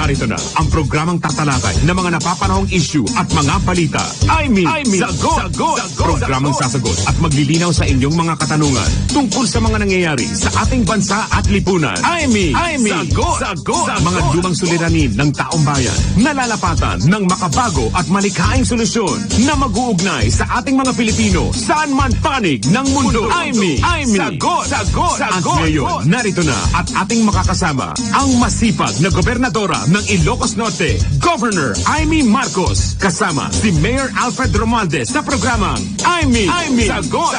Narito na ang programang tatalakay ng mga napapanahong issue at mga balita. Sagot! Programang sasagot at maglilinaw sa inyong mga katanungan tungkol sa mga nangyayari sa ating bansa at lipunan. Sagot! Mga lumang suliranin ng taong bayan, nalalapatan ng makabago at malikhaing solusyon na mag-uugnay sa ating mga Pilipino saan man panig ng mundo. Sagot! At ngayon, narito na at ating makakasama ang masipag na gobernadora ng Ilocos Norte, Governor Imee Marcos. Kasama si Mayor Alfred Romualdez sa programang Sagot!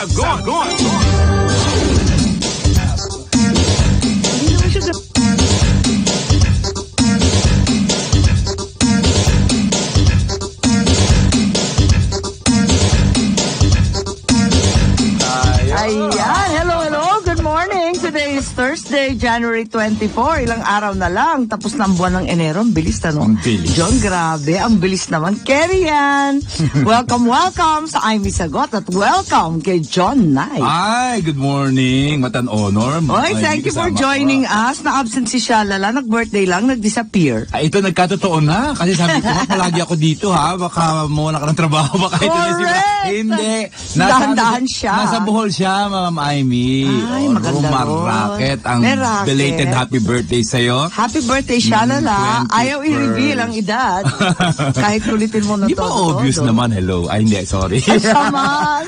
Thursday, January 24. Ilang araw na lang. Tapos na ang buwan ng Enero. Ang bilis na, no? Ang bilis. John, grabe. Ang bilis naman. Kerry yan. Welcome sa Imee Sagot at welcome kay John Knight. Hi, good morning. What an honor. Oy, thank you for joining us. Na-absent si Shalala. Nag-birthday lang. Nag-disappear. Ito nagkatotoo na. Kasi sabi ko, palagi ako dito, ha? Baka muna ka ng trabaho. Baka ito na si Hindi. Dahan-dahan siya. Nasa Bohol siya, Ma'am Imee. Ay, maganda Racket. Ang belated happy birthday sa'yo. Happy birthday, Shalala. Ayaw i-reveal ang edad. Kahit ulitin mo na to. Di ba obvious naman? Hello. Ay, hindi. Sorry. Sama.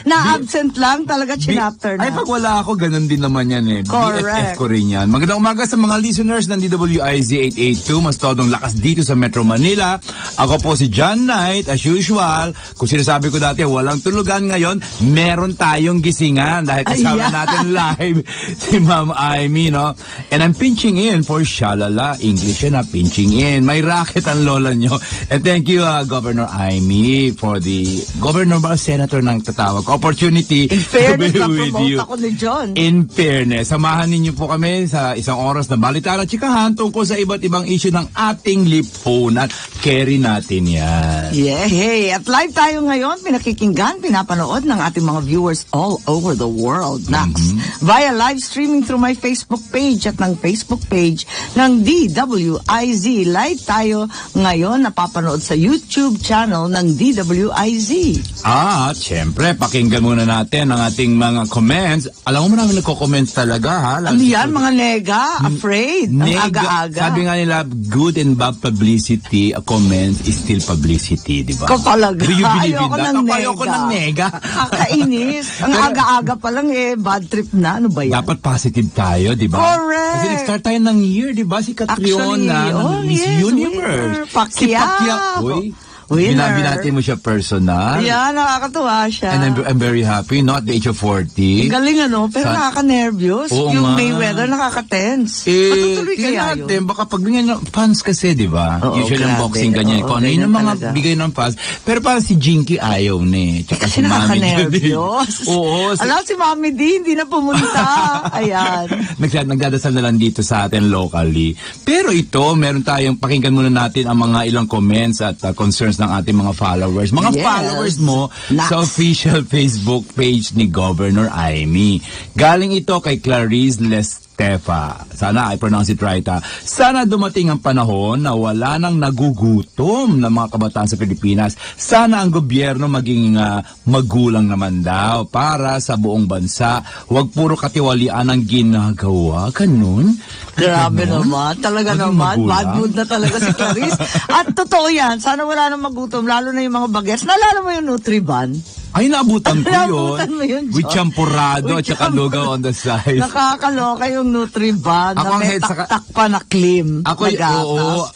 Na-absent lang. Talaga chinapter na. Ay, pag wala ako, ganun din naman yan eh. Correct. BFF ko rin yan. Magandang umaga sa mga listeners ng DWIZ 882. Mas todong lakas dito sa Metro Manila. Ako po si John Knight. As usual, kung sinasabi ko dati, walang tulugan ngayon, meron tayong gisingan. Dahil kasama natin live si Ma'am Imee, no? And I'm pinching in for Shalala. English yan, pinching in. May racket ang lola nyo. And thank you, Governor Imee, for the Governor ba Senator ng tatawag opportunity in fairness, to be with you. Ako ni John. In fairness, samahan ninyo po kami sa isang oras na balitaan at chikahan tungkol sa iba't ibang issue ng ating lipunan. Carry natin yan. Yeah, hey. At live tayo ngayon, pinakikinggan, pinapanood ng ating mga viewers all over the world. Via live streaming through my Facebook page at ng Facebook page ng DWIZ. Live tayo ngayon napapanood sa YouTube channel ng DWIZ. At syempre, pakinggan muna natin ang ating mga comments. Alam mo marami nagko-comments talaga, ha? Ano yan, mga nega? Afraid? Ang aga-aga. Sabi nga nila, good and bad publicity, a comment is still publicity, di ba? Ko talaga. Do you believe Ayoko in that? ng nega. Ayoko ng nega. Kakainis. Ang aga-aga pa lang bad trip na. Ano ba yan? Dapat positive tayo, di ba? Correct. Kasi nag-start tayo ng year, di ba? Si Catriona ng Miss Universe. Si Pacquiao. Binati mo siya personal. Yeah, nakakatuwa siya. And I'm very happy, not the age of 40. Galing pero nakaka-nervyos. Yung Mayweather nakaka-tense. Patutuloy kaya yun. Natin, baka pag bigyan ng fans kasi, di ba? Usually ang boxing ganyan. Kung ano yun ang mga bigay ng fans. Pero parang si Jinky ayaw na eh. Kasi nakaka-nervyos. Oo. Alam, si Mami D, hindi na pumunta. Ayan. Nagdadasal na lang dito sa atin locally. Pero ito, meron tayong, pakinggan muna natin ang mga ilang comments at concerns ng ating mga followers. Mga followers mo sa official Facebook page ni Governor Imee. Galing ito kay Clarice Lestefa. Sana I pronounce it right, ha. Sana dumating ang panahon na wala nang nagugutom ng mga kabataan sa Pilipinas. Sana ang gobyerno maging magulang naman daw para sa buong bansa. Huwag puro katiwalian ang ginagawa. Ganun. Grabe naman. Talaga naman. Bad mood na talaga si Clarice. At totoo yan. Sana wala nang magutom. Lalo na yung mga bagets. Naalala mo yung Nutriban? Ay, naabutan ko Naabutan mo yun, John. With champurrado at saka lugaw on the side. Nakakaloka yung Nutriban na may taktak pa na clean. Ako, oo.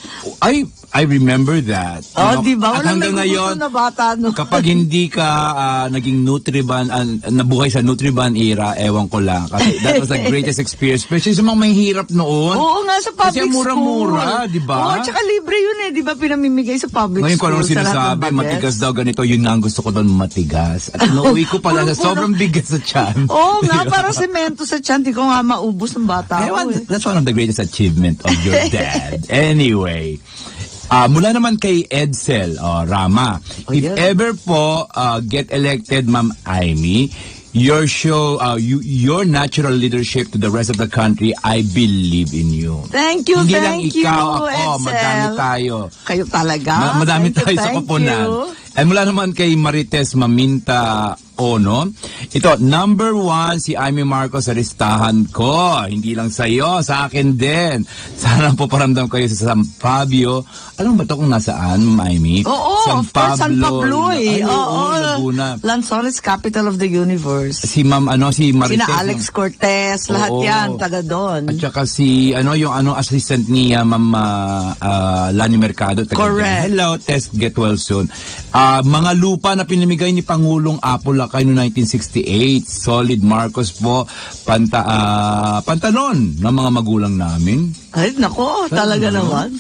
I remember that. Di ba? At hanggang ngayon, na bata, no? kapag hindi ka naging Nutriban, nabuhay sa Nutriban era, ewan ko lang. Kasi that was the greatest experience. Especially sa mga may hirap noon. Oo nga, sa public kasi mura-mura, di ba? Oo, tsaka libre yun di ba pinamimigay sa public ngayon, school. Ngayon, kung ano sinasabi, matigas daw ganito, yun na ang gusto ko doon, matigas. At nauwi ko pala sa sobrang bigas sa tiyan. Oo nga, parang semento sa tiyan. Di ko nga maubos ng bata ko. That's one of the greatest achievement of your dad. Anyway, mula naman kay Edsel Rama. If ever po get elected, Ma'am Imee, your show, your natural leadership to the rest of the country, I believe in you. Thank you, Hindi lang thank you, ikaw, ako, Edsel. madami tayo. Kayo talaga. Madami Thank you, tayo sa thank koponan. you. At mula naman kay Marites Maminta Ono, ito, number 1, si Amy Marcos sa listahan ko. Hindi lang sa'yo, sa akin din. Sana po paramdam kayo sa San Fabio. Alam ba ito kung nasaan, Amy? Oo, of course, San Pablo eh. Ay, Oo, Laguna. Lanzones, capital of the universe. Si Ma'am, si Marites. Sina Alex Cortez, lahat Oo. yan, taga doon. At saka si, yung assistant niya, Ma'am Lani Mercado. Correct. Hello, Tess, get well soon. Mga lupa na pinamigay ni Pangulong Apo Lakay noong 1968. Solid Marcos po, pantalon ng mga magulang namin. Ay, nako, talaga naman.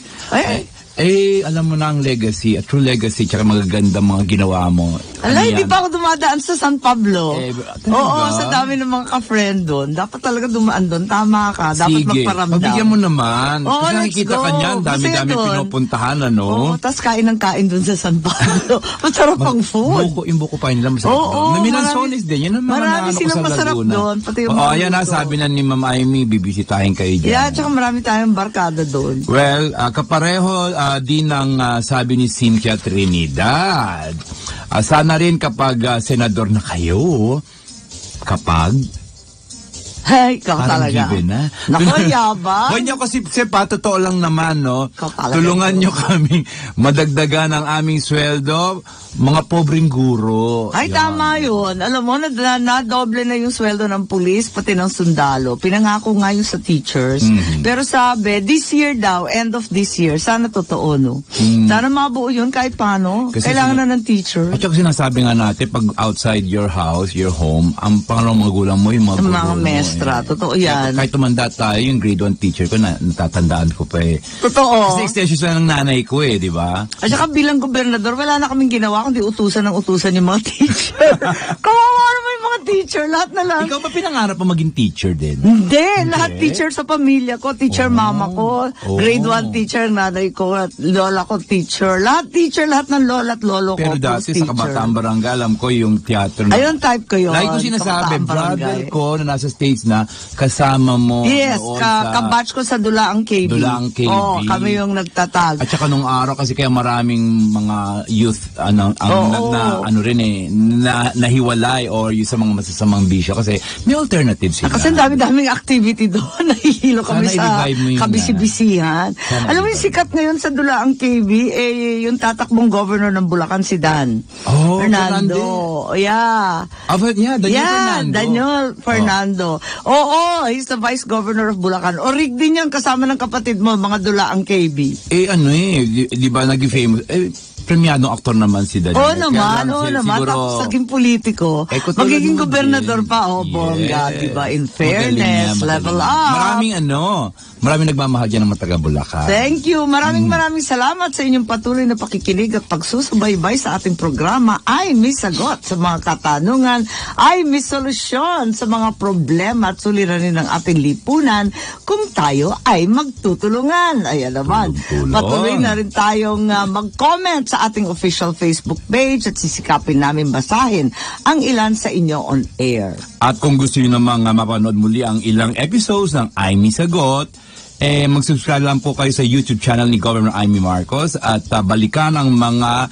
Alam mo na ang legacy, a true legacy, tsaka magaganda mga ginawa mo. Alay, Ano hindi yan? pa ako dumadaan sa San Pablo. Talaga? Oo, sa dami ng mga ka-friend doon. Dapat talaga dumaan doon. Tama ka. Dapat Sige, magparamdam. pagbigyan mo naman. Oo, Kasi let's nakikita go. ka niyan, dami-dami Masaya doon. pinupuntahan, ano? Oo, tapos kain ng kain doon sa San Pablo. Masarap ang food. Yung buko pa nila masarap. Oo, na marami- Milanzones din. Yan ang mga marami naano ko silang sa masarap Laguna. doon, pati yung Oo, mga ayan na, luto. sabi na ni Ma'am Amy, bibisitahin kayo dyan. Yeah, tsaka marami tayong barkada doon. Well, kapareho din ng sabi ni Cynthia Trinidad. Sana rin kapag senador na kayo, kapag Ay, ikaw parang talaga. given na. Naku, yabang. Huwag niyo kasi, totoo lang naman, no? Ikaw talaga. Tulungan niyo kami madagdagan ang aming sweldo, mga pobreng guro. Ay, Yan. tama yun. Alam mo, na-doble na yung sweldo ng pulis, pati ng sundalo. Pinangako nga yung sa teachers. Pero sabi, this year daw, end of this year, sana totoo, no? Sana mabuo yun kahit paano. Kasi Kailangan na ng teacher. At saka sinasabi nga natin, pag outside your house, your home, ang pangalawang magulang mo, yung mga Ang guro mga mo, mestra, totoo yan. Kahit tumanda tayo, yung grade 1 teacher ko, natatandaan ko pa eh. Totoo. Kasi extension siya ng nanay ko eh, di ba? At saka bilang gobernador, wala na kaming ginawa kundi utusan ng utusan yung mga teacher. Kawawa naman yung mga teacher, lahat na lang. Ikaw ba pinangarap mo maging teacher din? Hindi, lahat teacher sa pamilya ko, teacher mama ko, grade 1 teacher nanay ko, at lola ko teacher. Lahat teacher, lahat ng lola at lolo ko. Pero dati teacher. sa Kabataan Barangay, alam ko yung teatro na... Ayun, type ko yun. Lagi ko sinasabi, Kabataan brother Barangay. ko na nasa States na, kasama mo Yes, noon sa... kabatch ko sa Dulaang KB. Dulaang KB. Oo, kami yung nagtatag. At saka nung araw kasi kaya maraming mga youth nahiwalay or yung sa mga masasamang bisyo kasi may alternatives sila. Kasi ang dami-daming activity doon. Nahihilo kami Sana sa i-revive mo yun, kabisibisihan. Sana Alam mo yung sikat ngayon sa Dulaang KB, yung tatakbong governor ng Bulacan, si Dan. Oh, Fernando. Yeah. Daniel Fernando. Oo, he's the vice governor of Bulacan. Orig din yan, kasama ng kapatid mo, mga Dulaang KB. Di ba nag-famous? Premiadong aktor naman si Daniel. Oo naman. Tapos naging politiko. Magiging gobernador pa. Bongga, di ba? In fairness, level up. Maraming nagmamahal dyan ng mga taga Bulacan. Thank you. Maraming salamat sa inyong patuloy na pakikinig at pagsusubaybay sa ating programa. Ay, may sagot sa mga katanungan. Ay, may solusyon sa mga problema at suliranin ng ating lipunan kung tayo ay magtutulungan. Ayan naman. Tulong-tulong. Patuloy na rin tayong mag-comment sa ating official Facebook page at sisikapin namin basahin ang ilan sa inyo on air. At kung gusto nyo namang mapanood muli ang ilang episodes ng Ay May Sagot, mag-subscribe lang po kayo sa YouTube channel ni Governor Amy Marcos at balikan ang mga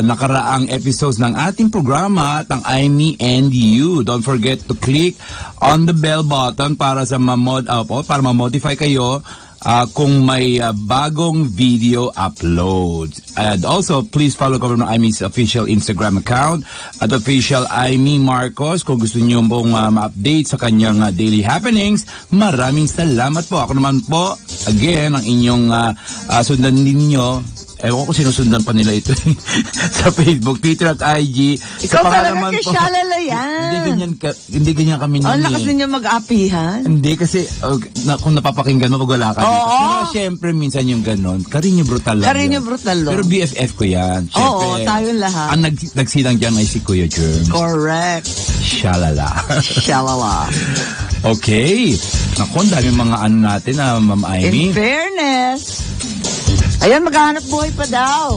nakaraang episodes ng ating programa at ang Amy and You. Don't forget to click on the bell button para ma-modify kayo kung may bagong video upload. And also, please follow Governor Amy's official Instagram account at official Amy Marcos. Kung gusto niyo pong ma-update sa kanyang daily happenings, maraming salamat po. Ako naman po, again, ang inyong sundan ninyo. Ewan ko sinusundan pa nila ito sa Facebook, Twitter at IG. Ikaw talaga kay Shalala yan. Hindi ganyan kami Ang lakas ninyo mag-apihan. Hindi kasi kung napapakinggan mo pag wala ka dito. Oo. Pero syempre minsan yung ganon, Carino Brutal lang. Carino yan. Brutal lang. Pero BFF ko yan. Syempre, Oo, tayong lahat. Ang nagsilang dyan ay si Kuya Germs. Correct. Shalala. Shalala. Okay. Naku, ang dami mga natin Ma'am In Amy. fairness. Ayan, maghahanap buhay pa daw.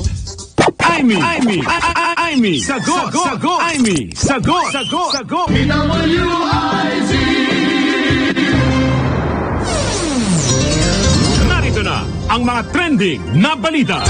Ay, Aimee, sagot. Aimee, sagot. Narito na ang mga trending na balita.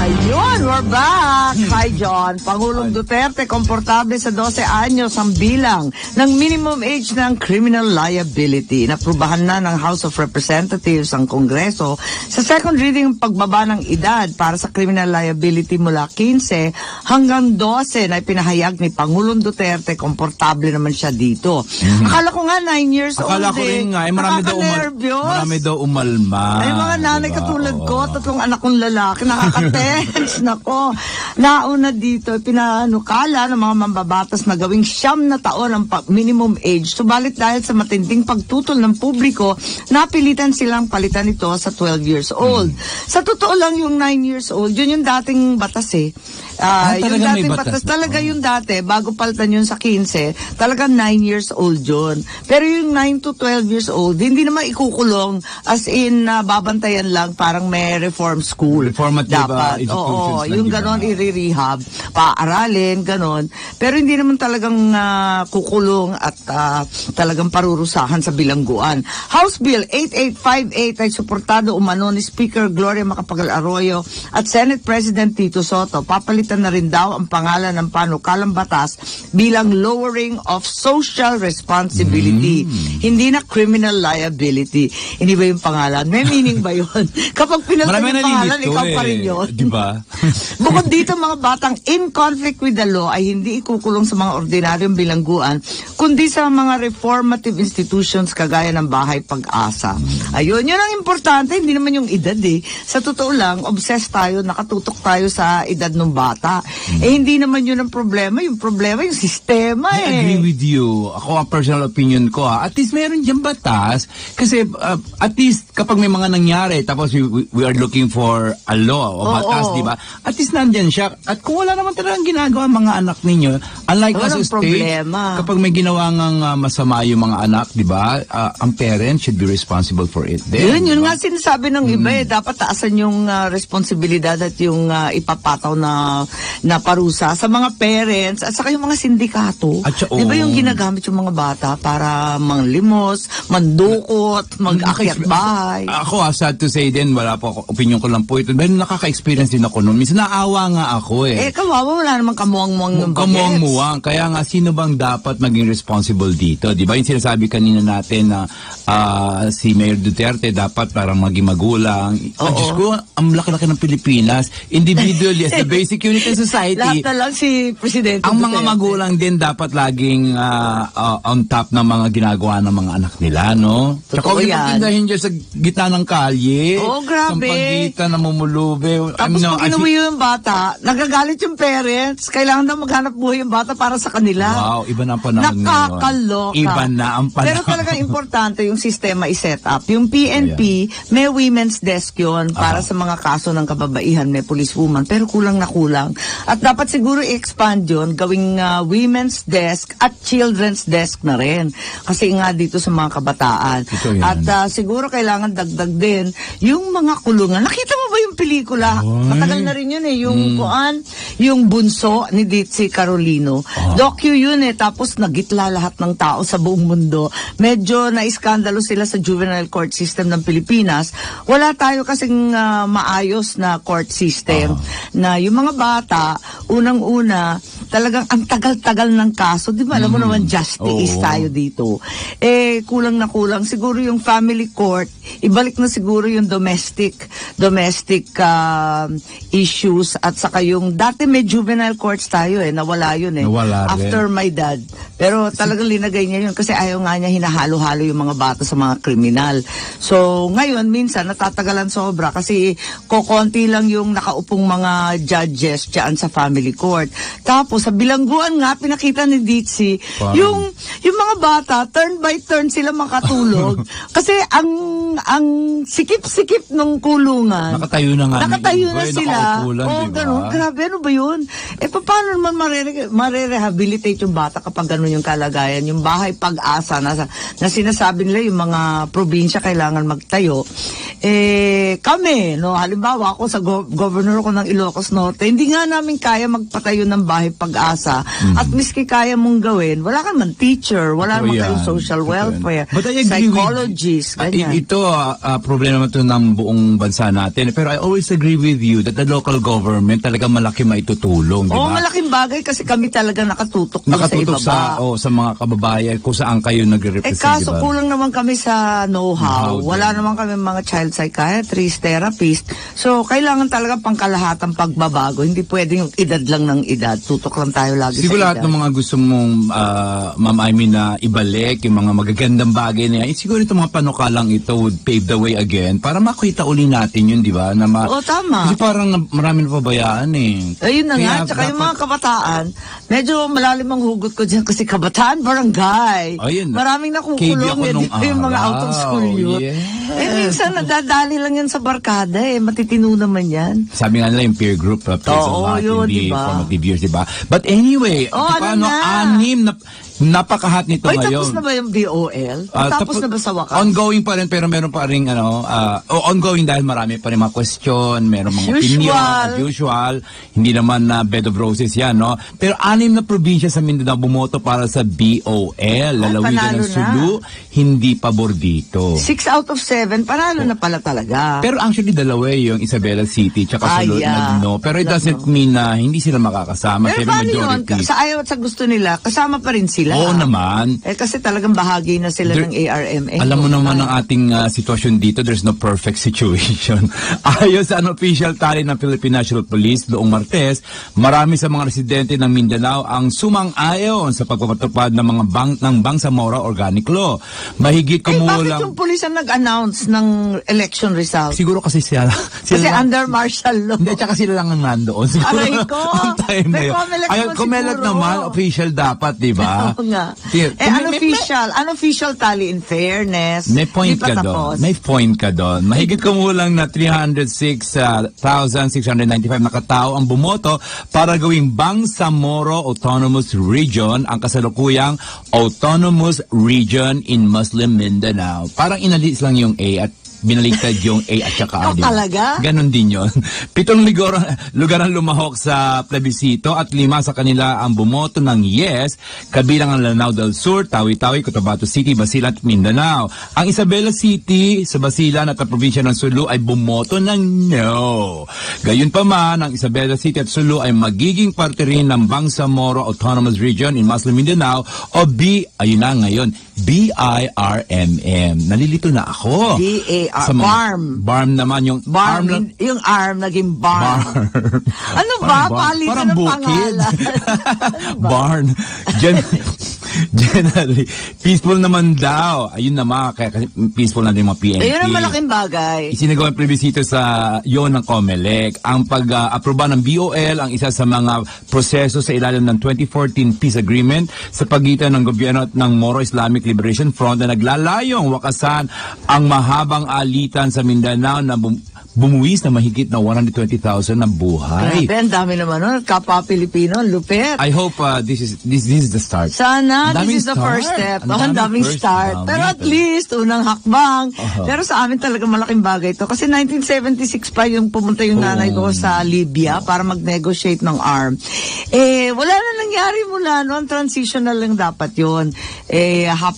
Ayun, we're back! Hi, John. Pangulong Duterte, komportable sa 12 anyos ang bilang ng minimum age ng criminal liability. Naprubahan na ng House of Representatives ang Kongreso sa second reading pagbaba ng edad para sa criminal liability mula 15 hanggang 12 na ipinahayag ni Pangulong Duterte. Komportable naman siya dito. Akala ko nga 9 years old. Akala ko rin nga, marami daw umalma. Ay, mga nanay katulad ko, 3 anak kong lalaki, nakakate. Nako, nauna dito, pinanukala ng mga mambabatas na gawing 9 na taon ang minimum age. Subalit dahil sa matinding pagtutol ng publiko, napilitan silang palitan ito sa 12 years old. Sa totoo lang yung 9 years old, yun yung dating batas eh. Yung dating batas talaga yung dati, bago palitan yun sa 15, talaga 9 years old yun. Pero yung 9 to 12 years old, hindi naman ikukulong as in babantayan lang, parang may reform school. Reformative dapat. Oo, yung ganon i-rehab, paaralin, ganon. Pero hindi naman talagang kukulong at talagang parurusahan sa bilangguan. House Bill 8858 ay suportado umano ni Speaker Gloria Macapagal Arroyo at Senate President Tito Soto. Papalitan na rin daw ang pangalan ng panukalang batas bilang lowering of social responsibility. Hindi na criminal liability. Hindi ba yung pangalan? May meaning ba yun? Kapag pinalitan yung pangalan, ikaw pa rin yun. Diba? Bukod dito, mga batang in conflict with the law ay hindi ikukulong sa mga ordinaryong bilangguan, kundi sa mga reformative institutions kagaya ng Bahay Pag-asa. Ayun, yun ang importante, hindi naman yung edad eh. Sa totoo lang, obsessed tayo, nakatutok tayo sa edad ng bata. Eh, hindi naman yun ang problema. Yung problema, yung sistema I agree with you. Ako, ang personal opinion ko at least meron dyan batas. Kasi at least kapag may mga nangyari, tapos we are looking for a law o batas, di ba? At least nandyan siya. At kung wala naman talagang ginagawa ang mga anak ninyo, unlike us sa state, kapag may ginawa ngang masama yung mga anak, di ba, ang parents should be responsible for it. Then, yun nga sinasabi ng iba eh, dapat taasan yung responsibilidad at yung ipapataw na parusa sa mga parents at saka yung mga sindikato. Di ba yung ginagamit yung mga bata para manglimos, mandukot, mag-akyat bahay? Ako, sad to say din, wala po, opinion ko lang po ito. Dahil nakaka-experience din ako noon. Minsan naawa nga ako eh. Kawawa, wala namang kamuang-muang yung bagets. Kamuang-muang. Kaya nga, sino bang dapat maging responsible dito? Di ba yung sinasabi kanina natin na si Mayor Duterte dapat parang maging magulang. Diyos ko, ang laki-laki ng Pilipinas. Individually, as the basic unit of society. Lahat na lang si Presidente ang Duterte. mga magulang din dapat laging on top ng mga ginagawa ng mga anak nila, no? Tsaka huwag ipagindahin dyan sa gitna ng kalye. Oo, grabe. Sa pagitan, namumulube. Tapos pag inuwi yung bata, nagagalit yung parents. Kailangan daw maghanap buhay yung bata para sa kanila. Wow, iba na ang panahon ngayon. Nakakaloka. Iba na ang panahon. Pero talagang importante yung sistema i-set up. Yung PNP, may women's desk yun para sa mga kaso ng kababaihan, may policewoman. Pero kulang na kulang. At dapat siguro i-expand yun, gawing women's desk at children's desk na rin. Kasi nga dito sa mga kabataan. At siguro kailangan dagdag din yung mga kulungan. Nakita mo ba yung pelikula? Matagal na rin yun eh. Yung bunso ni Ditzi Carolino. Docu yun eh. Tapos nagitla lahat ng tao sa buong mundo. Medyo na-iskandalo sila sa juvenile court system ng Pilipinas. Wala tayo kasing maayos na court system na yung mga bata, unang-una, talagang ang tagal-tagal ng kaso. Di ba? Alam mo naman, justice tayo dito. Kulang na kulang. Siguro yung family court, ibalik na siguro yung domestic issues at saka yung dati may juvenile courts tayo nawala yun Nawala after my dad. Pero talagang linagay niya yun kasi ayaw nga niya hinahalo-halo yung mga bata sa mga kriminal. So ngayon minsan natatagalan sobra kasi kokonti lang yung nakaupong mga judges diyan sa family court. Tapos sa bilangguan nga, pinakita ni Ditzy, Parang- yung mga bata, turn by turn sila makatulog. Kasi ang sikip-sikip ng kulungan. Nakatayo na nga. Nakatayo na sila. Nakaupo lang, Oo, diba? ganun. Grabe, ano ba yun? Paano naman marerehabilitate yung bata kapag ganun yung kalagayan? Yung bahay pag-asa na sinasabi nila yung mga probinsya kailangan magtayo. Kami, no, halimbawa ako sa governor ko ng Ilocos Norte, hindi nga namin kaya magpatayo ng bahay pag-asa. At miski kaya mong gawin, wala ka man teacher, wala Totoo naman yan. kayong social Totoo yan. welfare, But I agree psychologist, with, ganyan. ito, problema ito ng buong bansa natin. Pero I always agree with you that the local government talaga malaki maitutulong, di Oo, ba? malaking bagay kasi kami talaga nakatutok doon Nakatutok sa ibaba. sa mga kababayan kung saan kayo nagre-represent, Kaso di ba? kulang naman kami sa know-how. Know-how Wala din. naman kami mga child psychiatrist, therapist. So, kailangan talaga pangkalahatang pagbabago. Hindi pwedeng yung edad lang ng edad. Tutok lang tayo lagi Siguro sa lahat edad. ng mga gusto mong, Ma'am Amy, na ibalik, yung mga magagandang bagay na yan, siguro itong mga panukalang ito would pave the way again para makita uli natin yun, di ba? Oo, tama. Kasi parang marami na pabayaan eh. Ayun na Kaya nga, tsaka yung dapat- mga kabataan, medyo malalim ang hugot ko dyan kasi kabataan barangay. Ayun. Maraming KB nakukulong ako yan, nung di ba yung mga araw. out of school youth. Yes. Minsan nadadali lang yan sa barkada matitino naman yan. Sabi nga nila yung peer group plays a Oo, lot yun, in the diba? formative years, di ba? But anyway, Oh, ano paano na? napakahat nito Oy, ngayon. tapos na ba yung BOL? Tapos na ba sa wakas? Ongoing pa rin, pero meron pa rin, ongoing dahil marami pa rin mga question, meron mga opinion, as usual. Hindi naman na bed of roses yan, no? Pero 6 na probinsya sa Mindanao bumoto para sa BOL. Lalawigan panalo ng Sulu, hindi pabor dito. 6 out of 7, panalo na pala talaga. Pero actually, dalawa yung Isabela City tsaka Sulu nag-no. Pero it doesn't mean na hindi sila makakasama. Pero Pero paano yun? majority. Sa ayaw at sa gusto nila, kasama pa rin sila. Oo naman. Kasi talagang bahagi na sila There- ng ARMA. Alam mo naman ang ating sitwasyon dito, there's no perfect situation. Ayon sa unofficial tally ng Philippine National Police noong Martes, marami sa mga residente ng Mindanao ang sumang-ayon sa pagpapatupad ng mga Bangsamoro Organic Law. Mahigit bakit kumulang... yung pulis ang nag-announce ng election result? Siguro kasi sila Kasi lang- under martial law. Hindi, tsaka sila lang ang nandoon. Siguro, Aray ko! ang time na May yun. COMELEC Ayun, naman COMELEC siguro. naman, official dapat, di ba? Oo nga. Tingnan, Unofficial tally in fairness. May point Di pa ka tapos. doon. May point ka doon. Mahigit kumulang na 306,695 na katao ang bumoto para gawing Bangsamoro Autonomous Region ang kasalukuyang Autonomous Region in Muslim Mindanao. Parang inalis lang yung A at binaliktad yung A at saka A. Oh, di ba? talaga? Ganon din yun. 7 lugar ang lumahok sa plebisito at 5 sa kanila ang bumoto ng yes, kabilang ang Lanao del Sur, Tawi-Tawi, Cotabato City, Basilan at Mindanao. Ang Isabela City sa Basilan at ang probinsya ng Sulu ay bumoto ng no. Gayunpaman, ang Isabela City at Sulu ay magiging parte rin ng Bangsamoro Autonomous Region in Muslim Mindanao o ayun na ngayon, BIRMM. Nalilito na ako. Sa mga- BARM. BARM naman yung Barm, arm yung arm naging barn. Ano ba? Palitan Parang ng bukid. pangalan. Barn. Generally, peaceful naman daw. Ayun naman, kaya kasi peaceful na din mga PNP. Ayun ang malaking bagay. Isinagawa ang plebisito sa yon ng COMELEC. Ang pag-aproba ng BOL ang isa sa mga proseso sa ilalim ng 2014 Peace Agreement sa pagitan ng gobyerno at ng Moro Islamic Liberation Front na naglalayong wakasan ang mahabang alitan sa Mindanao na bumuwis na mahigit na 120,000 na buhay. Grabe, ang dami naman nun. Kapwa Pilipino, lupit. I hope this is the start. Sana, Ang daming this is the start. first step. Ang Ang daming first. start. Dami. Pero at least, unang hakbang. Uh-huh. Pero sa amin talaga malaking bagay to. Kasi 1976 pa yung pumunta yung nanay ko sa Libya para mag-negotiate ng arm. Wala na nangyari mula noon. Transitional lang dapat yun.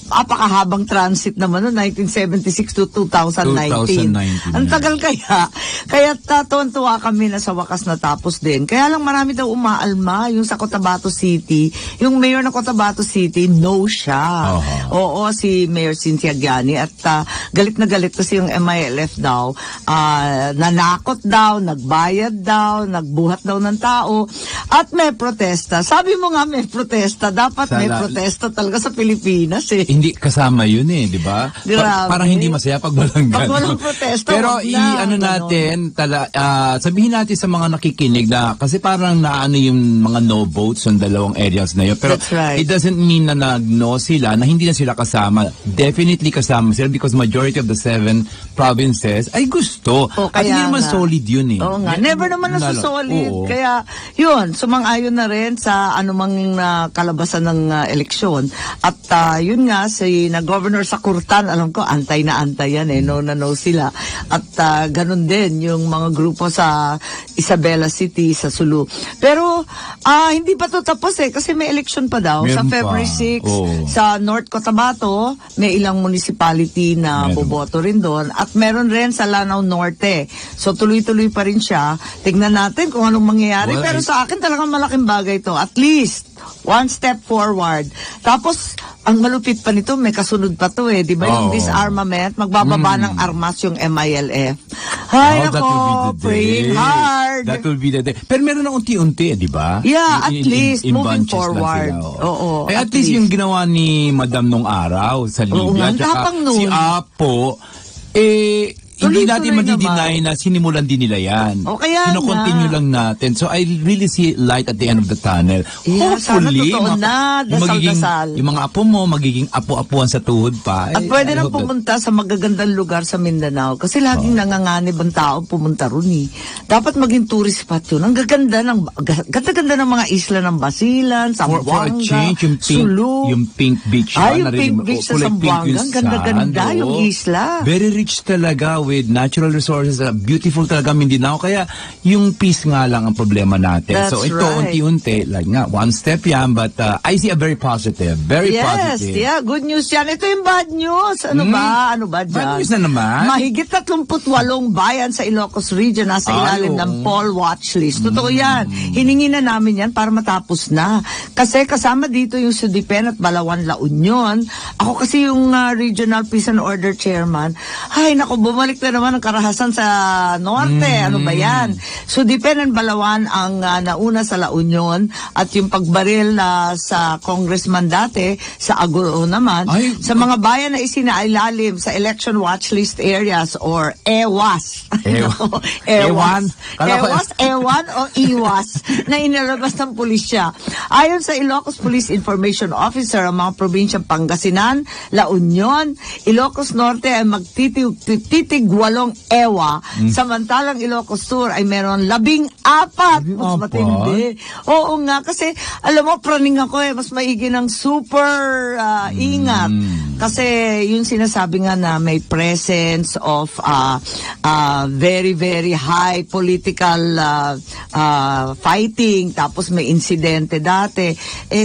Apakahabang transit naman noon, 1976 to 2019. 2019. Ang tagal kaya. Kaya tuwan-tuwa kami na sa wakas natapos din. Kaya lang marami daw umaalma yung sa Cotabato City. Yung mayor ng Cotabato City, no siya. Oo, si Mayor Cynthia Giani. At galit na galit kasi yung MILF daw. Nanakot daw, nagbayad daw, nagbuhat daw ng tao. At may protesta. Sabi mo nga may protesta. Dapat may protesta talaga sa Pilipinas eh. Hindi kasama yun di ba? Grabe. Parang hindi masaya pag walang Pag ganun. walang protesta, Pero wag na. ano Ganun. natin, sabihin natin sa mga nakikinig na, kasi parang naano yung mga no votes sa dalawang areas na yun. Pero That's right. it doesn't mean na nag-no sila, na hindi na sila kasama. Definitely kasama sila because majority of the 7 provinces ay gusto. At kaya hindi naman nga. solid yun eh. Oo nga. Never naman nasusolid. Oo. Kaya, yun, sumang-ayon na rin sa anumang kalabasan ng eleksyon. At yun nga, si na Governor Sakurtan, alam ko, antay na antay yan eh. No na no sila. At ganun din yung mga grupo sa Isabela City, sa Sulu. Pero, hindi pa to tapos eh. Kasi may eleksyon pa daw. Sa Meron pa. February 6, Oo. sa North Cotabato, may ilang municipality na Meron. boboto rin doon. At meron rin sa Lanao Norte. So tuloy-tuloy pa rin siya. Tignan natin kung anong mangyayari. Well, Pero sa akin talagang malaking bagay to. At least, one step forward. Tapos, ang malupit pa nito, may kasunod pa to eh. Di ba yung Oo. disarmament? Magbababa ng armas yung MILF. Hay Oh, that nako, will be the day. praying hard. That will be the day. Pero meron na unti-unti, di ba? Yeah, at least, moving bunches lang forward. sila, Oo, at at least least. yung ginawa ni Madam nung araw sa Oo Libya. nga, ang tapang nun. Si Apo, hindi natin Tuloy-tuloy madi-deny na sinimulan din nila yan. O, kaya Kino-continue nga. lang natin. So I really see light at the end of the tunnel. Yeah, sana Hopefully, totoo na. Dasal-dasal. yung mga apo mo, magiging apo-apuan sa tuhod pa. At pwede nang pumunta sa magagandang lugar sa Mindanao kasi laging nanganganib ang tao pumunta ron eh. Dapat maging tourist spot yun. Ang gaganda ng mga isla ng Basilan, For a Zamboanga, change, Sulu. yung pink beach. Yung narinig pink mo, beach sa kulay pink Zamboanga. yung Ang ganda-ganda sand, yung oo. isla. Very rich talaga with natural resources. Beautiful talaga Mindanao. Kaya yung peace nga lang ang problema natin. That's So ito, right. unti-unti, like nga, one step yan, but I see a very positive. Very Yes, positive. yeah, good news yan. Ito yung bad news. Ano ba? Ano ba dyan? Bad news na naman. Mahigit 38 bayan sa Ilocos Region nasa ilalim oo. ng Paul Watch List. Totoo yan. Hiningi na namin yan para matapos na. Kasi kasama dito yung Sudipen at Balawan La Union. Ako kasi yung Regional Peace and Order Chairman. Ay, naku, bumalik na naman ang karahasan sa Norte. Ano ba yan? Sudipen and Balawan ang nauna sa La Union at yung pagbaril sa congressman dati sa Aguro naman. Ay, Sa mga bayan na isinailalim sa Election Watch List Areas or EWAS. Ewan? Kala ko- Ewan o IWAS na inilabas ng pulisya. Ayon sa Ilocos Police Information Officer, ang mga probinsyang Pangasinan, La Union, Ilocos Norte ay magtitig 8 EWA. Samantalang Ilocos Sur ay meron 14. Mas 14? matindi. Oo nga, kasi alam mo, praning ako mas maigi ng super ingat. Kasi yung sinasabi nga na may presence of very, very high political fighting, tapos may insidente dati.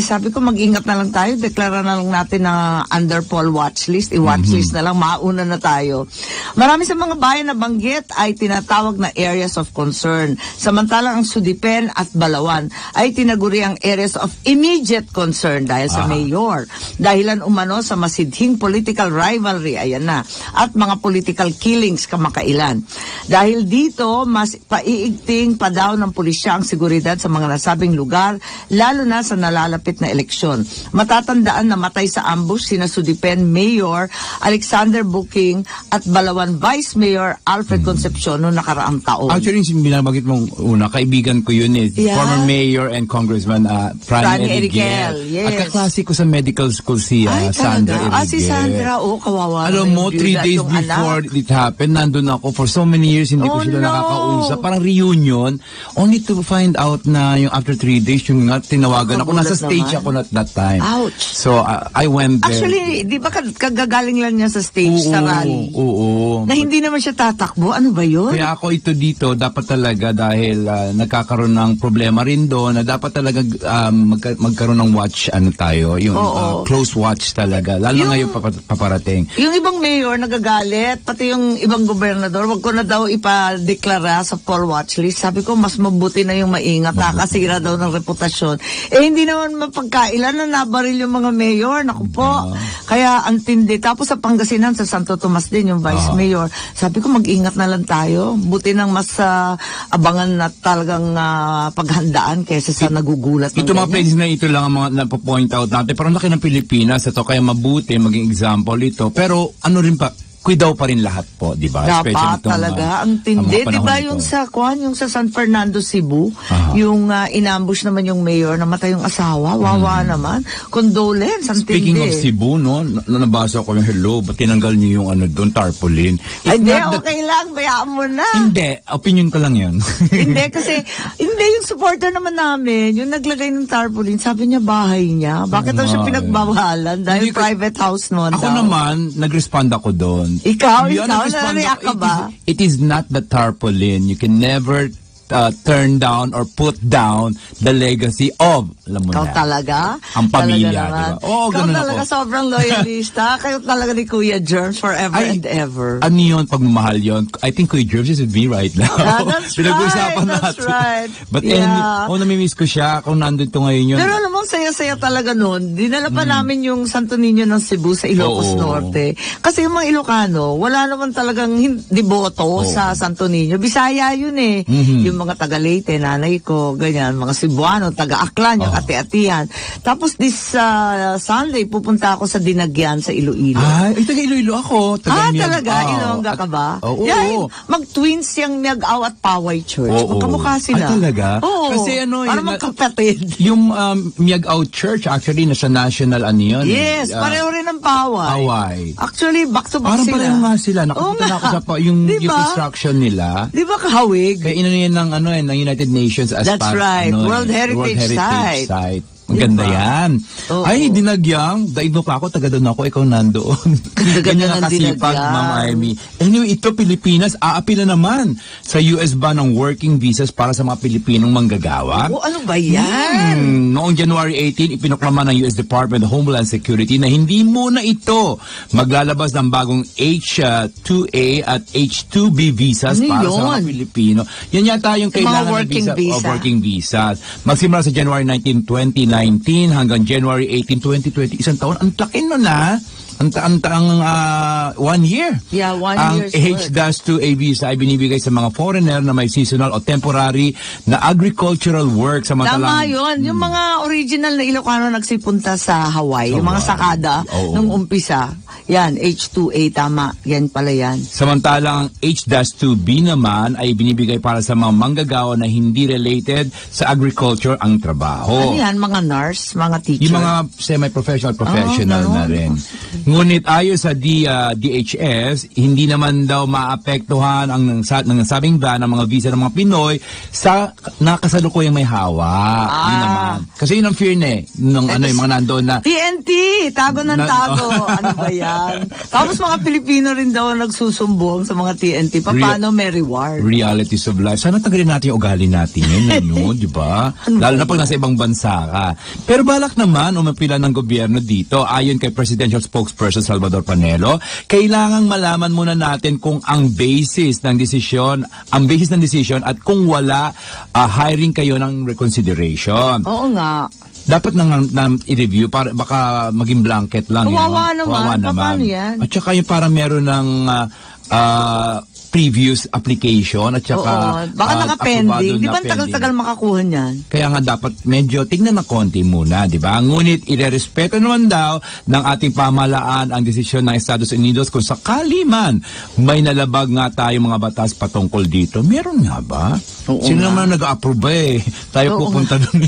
Sabi ko, mag-ingat na lang tayo, deklara na lang natin na under Paul watch list, i-watch list na lang, mauna na tayo. Marami sa mga bayan na banggit ay tinatawag na areas of concern. Samantalang ang Sudipen at Balawan ay tinaguri ang areas of immediate concern dahil sa mayor. Dahilan umano sa masidhing political rivalry, ayan na, at mga political killings kamakailan. Dahil dito, mas paiigting pa daw ng pulisya ang seguridad sa mga nasabing lugar, lalo na sa nalalapit na eleksyon. Matatandaan na matay sa ambush sina Sudipen Mayor Alexander Buking at Balawan Vice Mayor Alfred Concepcion noong nakaraang taon. Actually, yung binabagit mong una, kaibigan ko yun eh. Yeah. Former Mayor and Congressman Franny Enriquel, yes. At kaklase ko sa medical school si Sandra Enriquel. Si Sandra, kawawa. Alam mo, naman yung 3 byuda, days yung before anak. it happened, nandun ako for so many years, hindi ko Oh, sila no. nakakausap. Parang reunion, only to find out na yung after 3 days, yung nga, tinawagan ako. Nasa Kagulat stage naman. ako at that time. Ouch. So, I went there. Actually, di ba kagagaling lang niya sa stage sa rally? Oo. Na hindi naman siya tatakbo. Ano ba yun? Kaya ako ito dito, dapat talaga dahil nagkakaroon ng problema rin doon, na dapat talaga magkaroon ng watch, tayo, yung Oo. close watch talaga. Lalo Yung- ngayon paparating. Yung ibang mayor nagagalit, pati yung ibang gobernador, wag ko na daw ipadeklara sa Paul Watch List. Sabi ko, mas mabuti na yung maingat, nakasira daw ng reputasyon. Hindi naman mapagkailan na nabaril yung mga mayor. Naku po. Kaya ang tindi. Tapos sa Pangasinan, sa Santo Tomas din, yung vice mayor. Sabi ko, mag-ingat na lang tayo. Buti nang mas abangan na talagang paghandaan kaysa sa nagugulat. ng Ito mga ganyan. places na ito lang ang mga napo-point out natin. Pero ang laki ng Pilipinas, ito kaya mabuti maging example ito. Pero ano rin pa, kwidaw pa rin lahat po, di ba? Dapat itong, talaga. Ang tindi. mga Di ba panahon yung ito. yung sa San Fernando, Cebu, Aha. yung inambush naman yung mayor, namatay yung asawa, wawa naman. Condolence, ang tindi. Speaking of Cebu, no, nabasa ko yung hello, ba't tinanggal niyo yung doon, tarpaulin? Ay, It's hindi, not that- okay lang, bayaan mo na. Hindi, opinion ko lang yun. Hindi, kasi, hindi, yung supporter naman namin, yung naglagay ng tarpaulin, sabi niya bahay niya. Bakit daw siya nga, pinagbawalan? Dahil Hindi ko- private house noon Ako daw. naman, nag-respond ako doon. Ikaw, nag-respond nare-react ka ako. ba? It is not the tarpaulin. You can never turn down or put down the legacy of, alam mo Ikaw na. talaga? Ang pamilya, Talaga naman. di ba? Oo, Ikaw ganun talaga ako. sobrang loyalista. Kayo talaga ni Kuya Germs forever Ay, and ever. Ano yun, pagmamahal yun? I think Kuya Jervis is with me right now. Ah, that's Pinag-uusapan right, that's natin. right. But Yeah. namimiss ko siya kung nandito ngayon yun. Pero alam mo, saya-saya talaga noon. Dinala pa namin yung Santo Niño ng Cebu sa Ilocos Oo. Norte. Kasi yung mga Ilocano, wala naman talagang devoto sa Santo Niño. Bisaya yun eh. Yung mga taga Leyte, nanay ko, ganyan, mga Cebuano, taga Aklan, yung ati-atihan. Tapos this Sunday, pupunta ako sa Dinagyan sa Iloilo. Ay, taga Iloilo ako. Talaga? Ilongga ka ba? Oo. Yan, mag-twins yung Miag-Aw at Paway Church. Oo. Magkamukha sila. Ay, talaga? Oo. Kasi Para magkapatid. Yung Miag-Aw Church, actually, nasa national ano yun. Yes, pareho rin ang Paway. Paway. Actually, back to back Parang sila. pareho nga sila. Nakapunta na ako sa yung Diba? construction nila. Di ba kahawig? Kaya inano yan ng United Nations as That's right. World Heritage Site. Ang ganda Diba? yan. Oo. Ay, Dinagyang. Daig mo pa ako, taga doon ako, ikaw nandoon. Ganda-ganda Ganyan ng nakasipag, Dinagyang. Ma'am Amy. Anyway, ito, Pilipinas, aapila naman sa US ba ng working visas para sa mga Pilipinong manggagawa? O ano ba yan? Noong January 18, ipinuklama ng US Department of Homeland Security na hindi muna ito maglalabas ng bagong H-2A at H-2B visas Ano para sa mga yun? Pilipino. Yan yata yung Yung mga kailangan ng working visa, visa. o working visas. Magsimula sa January 19, 2019 hanggang January 18, 2020. Isang taon. Ang laki nun na. Ang 1 year. Yeah, 1 Ang year's work. H-2A visa ay binibigay sa mga foreigner na may seasonal o temporary na agricultural work sa Tama yun. Yung mga original na Ilocano nagsipunta sa Hawaii, yung mga sakada, Oo. nung umpisa. Yan, H2A, tama. Yan pala yan. Samantalang H-2B naman ay binibigay para sa mga manggagawa na hindi related sa agriculture ang trabaho. Ano yan? Mga nurse, mga teacher? Yung mga semi-professional, professional ganun. na rin. Ngunit ayon sa DHS, hindi naman daw maapektuhan ang nasabing ban ng mga visa ng mga Pinoy sa nakasalukuyang may hawak. Yun naman. Kasi yun ang fear na eh. Nung yung mga nandoon na TNT! Tago ng tago. Ano ba yan? Tapos mga Pilipino rin daw ang nagsusumbong sa mga TNT. Paano may reward? realities of life. Sana tanggalin natin yung ugali natin yun, ano, di ba? Lalo na pag nasa ibang bansa ka. Pero balak naman, umapila ng gobyerno dito, ayon kay Presidential Spokesperson Salvador Panelo, kailangang malaman muna natin kung ang basis ng desisyon at kung wala, hiring kayo ng reconsideration. Oo nga. Dapat nang i-review para baka maging blanket lang. Kawawa yun, no? naman. Kawawa Paano yan? At saka yung parang meron ng previous application at saka Oo. Baka naka-pending. Di ba ang tagal-tagal makakuha niyan? kaya nga dapat medyo tignan na konti muna, di ba? Ngunit irerespeto naman daw ng ating pamahalaan ang desisyon ng Estados Unidos kung sakali man may nalabag nga tayo mga batas patungkol dito. Meron nga ba? Oo Sino nga. naman nag-approve eh? Tayo Oo pupunta doon.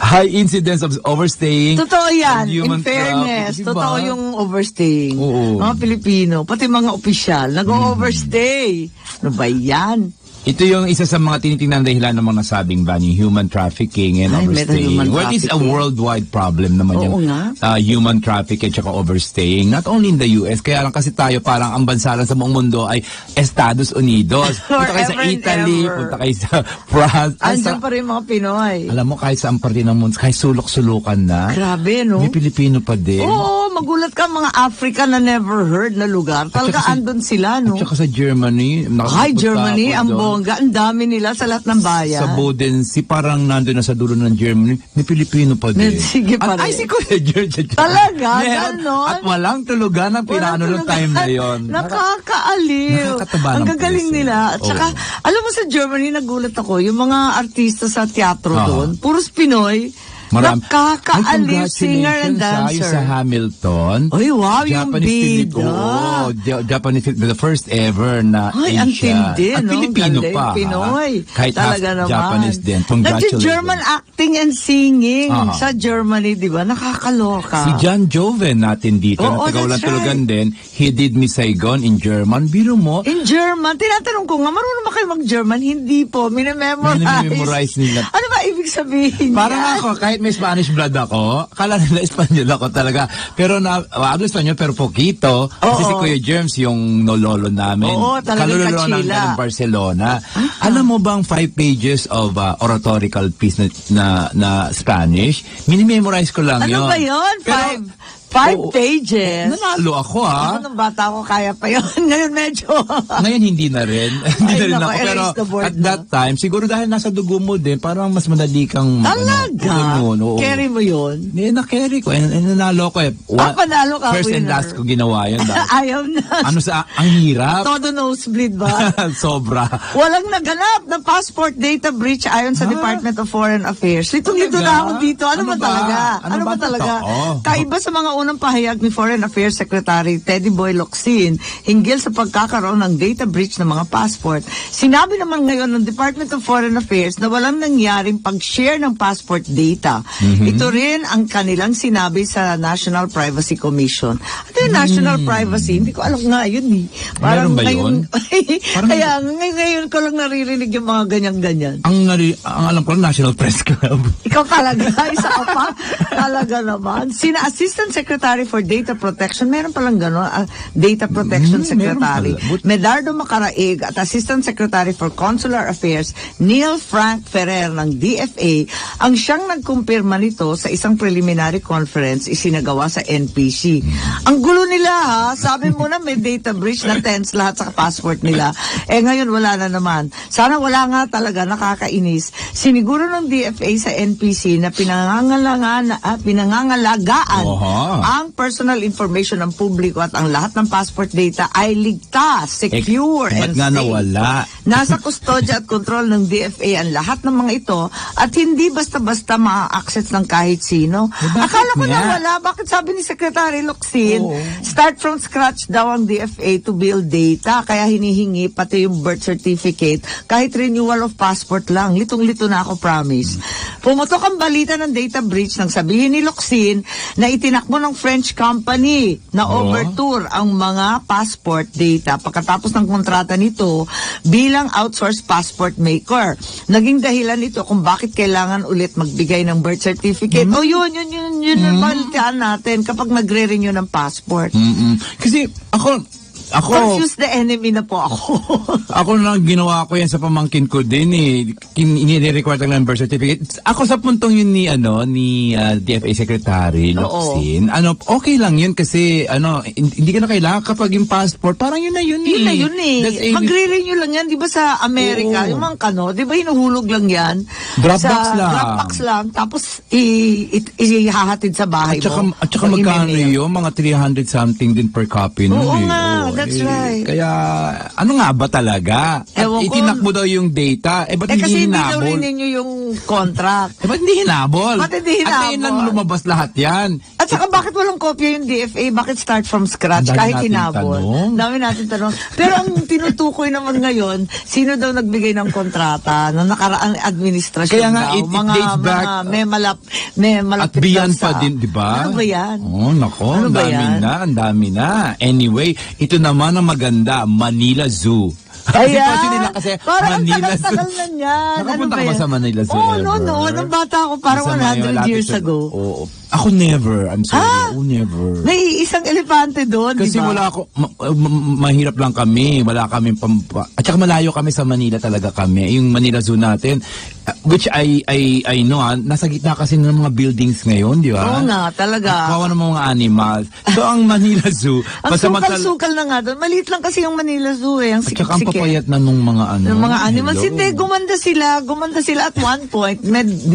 High incidence of overstaying. Totoo yan. and human In fairness, trafficking, diba? totoo yung overstaying. Oo. Mga Pilipino, pati mga opisyal, nag-overstay. Ano ba yan? Ito yung isa sa mga tinitingnan dahilan ng mga nasabing ban, yung human trafficking and Ay, meron overstaying. human Well, it's a trafficking. worldwide problem naman Oo yung nga. human trafficking at saka overstaying. Not only in the US, kaya lang kasi tayo parang ang bansa lang sa buong mundo ay Estados Unidos. Punta kayo sa Forever and Italy, ever. punta kayo sa France. Andiyan pa rin mga Pinoy. Alam mo, kahit saan parte ng mundo, kahit sulok-sulukan na, Grabe, no? may Pilipino pa din. Oo, magulat ka mga Africa na never heard na lugar. Talaga andun sila, no? At saka sa Germany. Ay, nakakapunta Germany, ako ang doon. bongga. Ang dami nila sa lahat ng bayan. Sa Bodensee, parang nandun na sa dulo ng Germany, may Pilipino pa din. Sige pa rin. Ay, si Kuya George. Talaga? Meron. Ganon? At walang tulugan ang pinaano ng time na yon. Nakakaaliw. Nakakataba Ang ng gagaling puso. nila. At saka, alam mo sa Germany, nagulat ako, yung mga artista sa teatro Ah. doon, puros Pinoy. Nakakaaliw, singer and dancer. Sa Hamilton. Ay, wow, yung Japanese bida. Japanese film, the first ever na Ay, ang Asia. tindi, At no? Pilipino Galing, pa. Pinoy. Kahit Talaga half naman. Japanese din. Congratulations. German acting and singing Aha. sa Germany, di ba? Nakakaloka. Si John Joven natin dito, Oo, na that's tulugan din. He did Miss Saigon in German. Biro mo, In German, tinatanong ko nga, marunong ba kayo mag-German? Hindi po, minememorize. Minememorize nila. Ano ba ibig sabihin parang yan? ako, kahit may Spanish blood ako, kala nila Espanyol ako talaga. Pero hablo Espanyol, pero poquito. Kasi Oo. si Kuya Germs, yung nololo namin. Oo, talagang Kalulolo kachila. ng Barcelona. Alam mo bang 5 pages of oratorical piece na Spanish? Minimemorize ko lang Ano yun. ba yun? Pero, Five oo, pages? nanalo ako Ako nung bata ko, kaya pa yun. Ngayon medyo... Ngayon hindi na rin. Hindi na rin nako, ako. Pero erase the board at na. that time, siguro dahil nasa dugo mo din, parang mas madali kang... Talaga? ganun, oo. Carry mo yun? Na-carry ko. Nanalo ko eh. Panalo ka, First and winner. last ko ginawa yun. Ayaw na. Ang hirap. Todo nosebleed ba? Sobra. Walang naganap na passport data breach ayon sa Department of Foreign Affairs. Litong-lito Talaga? na ako dito. Ano ba talaga? Ano ba talaga? totoo? Kaiba sa mga unang pahayag ni Foreign Affairs Secretary Teddy Boy Locsin hinggil sa pagkakaroon ng data breach ng mga passport. Sinabi naman ngayon ng Department of Foreign Affairs na walang nangyaring pag-share ng passport data. Ito rin ang kanilang sinabi sa National Privacy Commission. At yung National Privacy, hindi ko alam nga yun eh. Meron ba yun? Kaya ngayon ko lang naririnig yung mga ganyan-ganyan. Ang alam ko lang, National Press Club. Ikaw talaga, isa ka pa. Talaga naman. Sina Assistant Secretary for Data Protection, meron palang gano'n, Data Protection Secretary. Meron pala. Medardo Macaraig at Assistant Secretary for Consular Affairs, Neil Frank Ferrer ng DFA, ang siyang nagkumpirma nito sa isang preliminary conference isinagawa sa NPC. Ang gulo nila ha, sabi mo na may data breach na tense lahat sa passport nila. Ngayon wala na naman. Sana wala nga talaga, nakakainis. Siniguro ng DFA sa NPC na pinangangalagaan Oha. ang personal information ng publiko at ang lahat ng passport data ay ligtas, secure, and Ba't nga safe. nawala? Nasa kustodya at kontrol ng DFA ang lahat ng mga ito at hindi basta-basta ma-access ng kahit sino. bakit Akala ko nga? nawala. Bakit sabi ni Secretary Locsin, Oo. start from scratch daw ang DFA to build data. Kaya hinihingi pati yung birth certificate kahit renewal of passport lang. Litong-lito na ako, promise. Pumutok ang balita ng data breach nang sabihin ni Locsin na itinakbo ng French company na overtour ang mga passport data pagkatapos ng kontrata nito bilang outsourced passport maker. Naging dahilan ito kung bakit kailangan ulit magbigay ng birth certificate. O yun ang balitaan natin kapag nagre-renew ng passport. Kasi ako Confuse the enemy na po ako. Ako na ginawa ko yan sa pamangkin ko din eh. Ini-require lang ng birth certificate. Ako sa puntong yun ni DFA Secretary Locsin. Okay lang yun kasi hindi ka na kailangan kapag yung passport, parang yun na yun Yun na yun That's eh. Magre-renew lang yan. Di ba sa Amerika, Oo. yung mga di ba hinuhulog lang yan? Dropbox sa lang. Dropbox lang. Tapos ihahatid sa bahay mo. At saka O magkano i-mail. yun? Mga 300 something din per copy nun Oo eh. nga, that's right. Kaya ano nga ba talaga? At Ewan ko. itinakbo daw yung data. Ba't Kasi hindi hindi daw hinabol? renew yung contract. Ba't hindi hinabol? Ba't hindi At ngayon lang hinabol? lumabas lahat yan. At saka bakit walang kopya yung DFA? Bakit start from scratch Ang dami kahit nating hinabol? tanong. Dami natin tanong. Pero ang tinutukoy naman ngayon, sino daw nagbigay ng kontrata ng nakaraang administrasyon Kaya nga, daw? it dates back, may At malapit beyond daw pa din, di ba? Ano ba yan? Oh, nako, Ano ang ba dami yan? ang dami na. Anyway, ito naman ang maganda, Manila Zoo. Sitwasyon nila kasi parang Manila ang tagal na niyan. Nakapunta ka ba yan? sa Manila Zoo Oo, ever? nung bata ako, parang Sa may 100 malapit years sa- ago. Oo. Ako never. I'm sorry. Ah? Oh, never. May isang elepante doon, di Kasi ba? wala ako, mahirap lang kami. Wala kami at saka malayo kami sa Manila talaga kami. Yung Manila Zoo natin, which I know, nasa gitna kasi ng mga buildings ngayon, di ba? Oo nga, talaga. Kawa ng mga animals. So, ang Manila Zoo, Ang sukal-sukal na nga doon. Maliit lang kasi yung Manila Zoo eh. Ang at saka ang papayat na nung mga ano. Yung mga animals, Hello. hindi, gumanda sila at one point.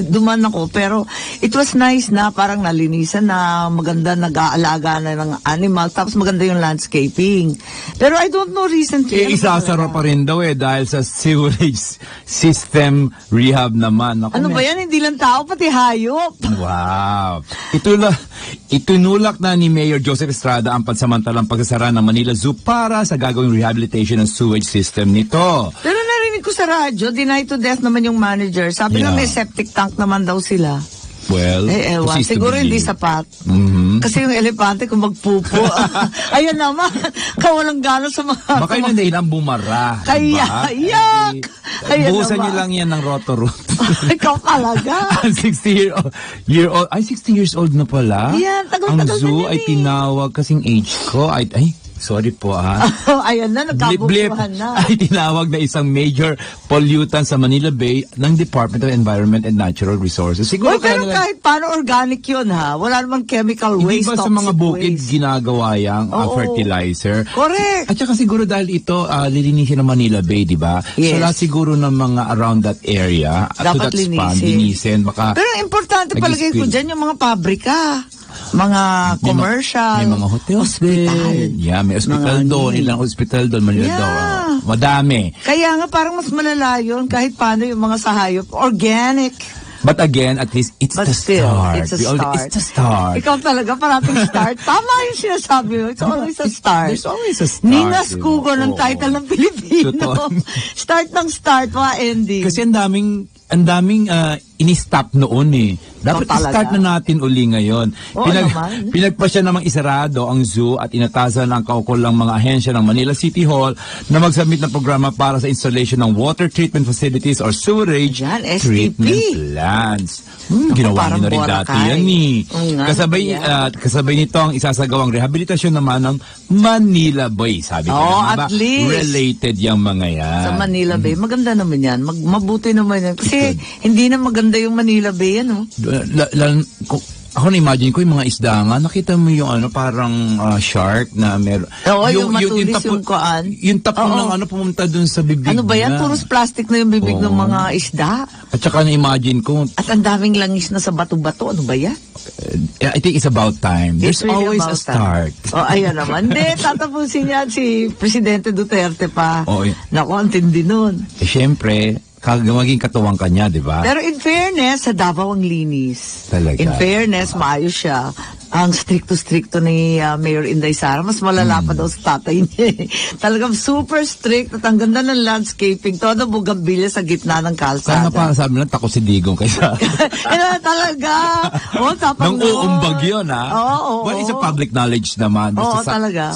Duman ako, pero it was nice na parang nalinisan na, maganda, nag-aalaga na ng animals, tapos maganda yung landscaping. Pero I don't know recently. Isasara pa rin daw dahil sa sewerage system rehab naman. Ako, Ano ba yan? Hindi lang tao, pati hayop. Wow. Itinulak na ni Mayor Joseph Estrada ang pansamantalang pagsasara ng Manila Zoo para sa gagawing rehabilitation ng sewage system nito. Pero narinig ko sa radyo, deny to death naman yung manager. Sabi Yeah. na may septic tank naman daw sila. Well, Ewan. is to Siguro hindi believe. sapat. Mhm. Kasi yung elepante kung magpupo. Ayan naman. Kawalang gana sa mga... Baka yun ang dahilan bumara. Kaya, diba? yak! Ayan Buhusan naman. niyo lang yan ng Roto-Root. Ikaw talaga. Ang 60-year-old, ay 60 years old na pala. Yan, tagal-tagal Ang na zoo yan ay eh. tinawag kasing age ko. Ay, sorry po Ayan na, Blip-blip nagkabubuhan na. ay tinawag na isang major pollutant sa Manila Bay ng Department of Environment and Natural Resources. Siguro Uy, pero kaya nila- kahit paano organic yun ha. Wala namang chemical hindi waste, ba sa toxic mga bukid waste. ginagawa yang Oo. fertilizer? Correct. At saka siguro dahil ito lilinisin ng Manila Bay, di ba? Yes. So lahat siguro ng mga around that area, to Dapat that span, linisin. linisin. Baka Pero importante palagay ko nag-spill. dyan yung mga pabrika. Mga commercial. May mga hotels hospital. din. Yeah, may hospital Mga doon. ni- Ilang hospital doon. Manila Yeah. daw. Madami. Kaya nga parang mas malala yun kahit paano yung mga sahayop. Organic. But again, at least it's But the still, start. it's a We always- start. It's the start. Ikaw talaga, parating start. Tama yung sinasabi mo. It's always a start. There's always a start. Nina diba? Scugo ng Oo. title ng Pilipino. Totoo. Start ng start, ending. Kasi ang daming ini-stop noon eh. Dapat talaga? i-start na natin uli ngayon. Oo naman. Pinagpasya namang isarado ang zoo at inatasan ang kaukulang mga ahensya ng Manila City Hall na mag-submit ng programa para sa installation ng water treatment facilities or sewerage Ayan, STP. treatment plants. Ginawa parang niyo na rin dati Boracay. yan eh. Oo nga, Kasabay nito ang isasagawang rehabilitasyon naman ng Manila Bay. Sabi ko Oo, na, at least. related yung mga yan. Sa Manila Bay, maganda naman yan. Mabuti naman yan. Kasi hindi na maganda yung Manila Bay, ano? Ako na-imagine ko yung mga isda nga, nakita mo yung parang shark na meron. Oo, yung matulis yung kuan. Yung tapon Oo. ng pumunta dun sa bibig Ano ba yan? niya. Puros plastic na yung bibig ng Oo. mga isda. At saka na-imagine ko, At ang daming langis na sa bato-bato. Ano ba yan? I think it's about time. There's It's really always a about start. Oh, ayan naman. Hindi, tatapusin yan si Presidente Duterte pa. Oo, Naku, ang tindi nun. Siyempre, maging katuwang kanya, di ba? Pero in fairness, sa Davao ang linis. Talaga. In fairness, maayos siya. Ang stricto-stricto ni Mayor Inday Sara, mas malala pa daw sa tatay niya. Talagang super strict at ang ganda ng landscaping. Todo bugambilya sa gitna ng Kaya kalsada. nga parang sabi lang, tako si Digong kaysa. Talaga. Oh, tapang Nang uumbag yun, ha? Oo. Well, it's a public knowledge naman. Oo, Basta talaga.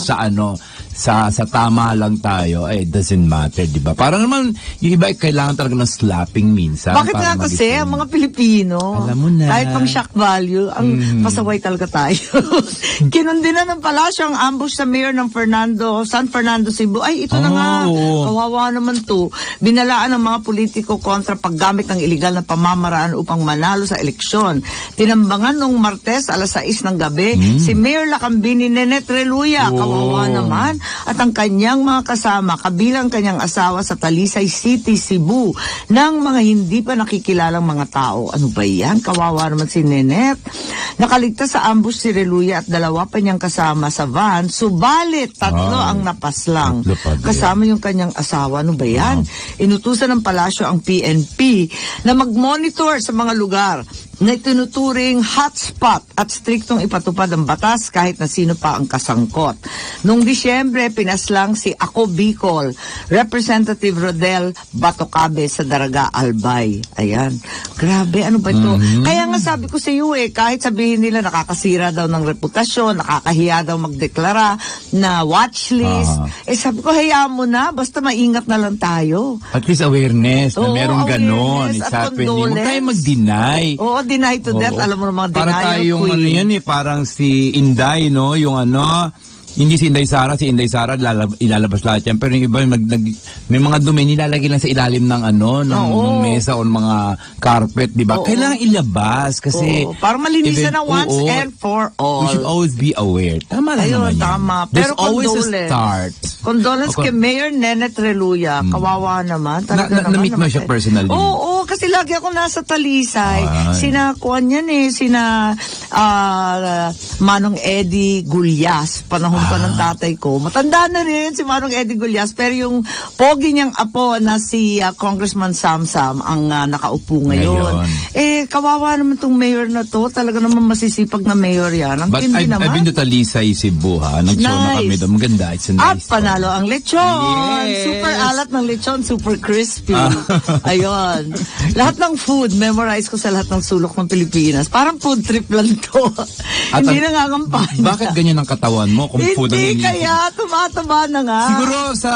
Sa tama lang tayo, it doesn't matter, di ba? Parang naman, yung iba kailangan talaga ng slapping minsan. Bakit para nga kasi, magising. ang mga Pilipino, Alam mo na. kahit pang shock value, ang pasaway talaga tayo. Kinundina ng palasyo ang ambush sa mayor ng San Fernando, Cebu. Ay, ito na nga. Oo. Kawawa naman to. Binalaan ng mga politiko kontra paggamit ng iligal na pamamaraan upang manalo sa eleksyon. Tinambangan nung Martes, alas 6 ng gabi, si Mayor Lacambini Nenet Reluya. Kawawa naman. At ang kanyang mga kasama, kabilang kanyang asawa sa Talisay City, Cebu, ng mga hindi pa nakikilalang mga tao. Ano ba yan? Kawawa naman si Nenet. Nakaligtas sa ambush si Reluya at dalawa pa niyang kasama sa van, subalit tatlo ang napaslang. Tatlo pa din. Kasama yung kanyang asawa. Ano ba yan? Inutusan ng palasyo ang PNP na mag-monitor sa mga lugar na itinuturing hotspot at striktong ipatupad ang batas kahit na sino pa ang kasangkot. Noong Disyembre, pinaslang si Ako Bicol, Representative Rodel Batocabe sa Daraga, Albay. Ayan. Grabe, ano ba ito? Kaya nga sabi ko sa iyo kahit sabihin nila nakakasira daw ng reputasyon, nakakahiya daw magdeklara na watch list, sabi ko, hayaan mo na, basta maingat na lang tayo. At least awareness na Oo, merong ganon. awareness It's at happening. Huwag condolence. tayo mag-deny. Oo, deny to death. Oo. Alam mo ng mga Para denial tayong queen. ano yan parang si Inday, no? Yung hindi si Inday Sara, ilalabas lahat yan. Pero yung iba, may mga dumi, nilalagay lang sa ilalim ng ng mesa o mga carpet, di ba? Oo. Kailangan ilabas kasi... Oo, para malinisan na once Oo. and for all. We should always be aware. Tama lang Ayun, naman yan. tama. There's Pero always a condolence. start. Condolence kay Mayor Nenet Reluya. Kawawa naman. Talaga naman. Na-meet mo siya personally? Oo, kasi lagi ako nasa Talisay. Ay. Sina Manong Eddie Gulyas. Panahon pa ng tatay ko. Matanda na rin si Manong Eddie Gulyas. Pero yung pogi niyang apo na si Congressman Samsam ang nakaupo ngayon. Kawawa naman tong mayor na to. Talaga naman masisipag na mayor yan. Ang But tindi I've been naman. to Talisay, Cebu, ha? Nag-show na kami doon. Maganda. It's a At nice panalo ang lechon. Yes. Super alat ng lechon, super crispy. Ayun. Lahat ng food, memorize ko sa lahat ng sulok ng Pilipinas. Parang food trip lang to. At Hindi na nga kampanya. Bakit ganyan ang katawan mo kung food ang Hindi iniisip? kaya, tumataba na nga. Siguro sa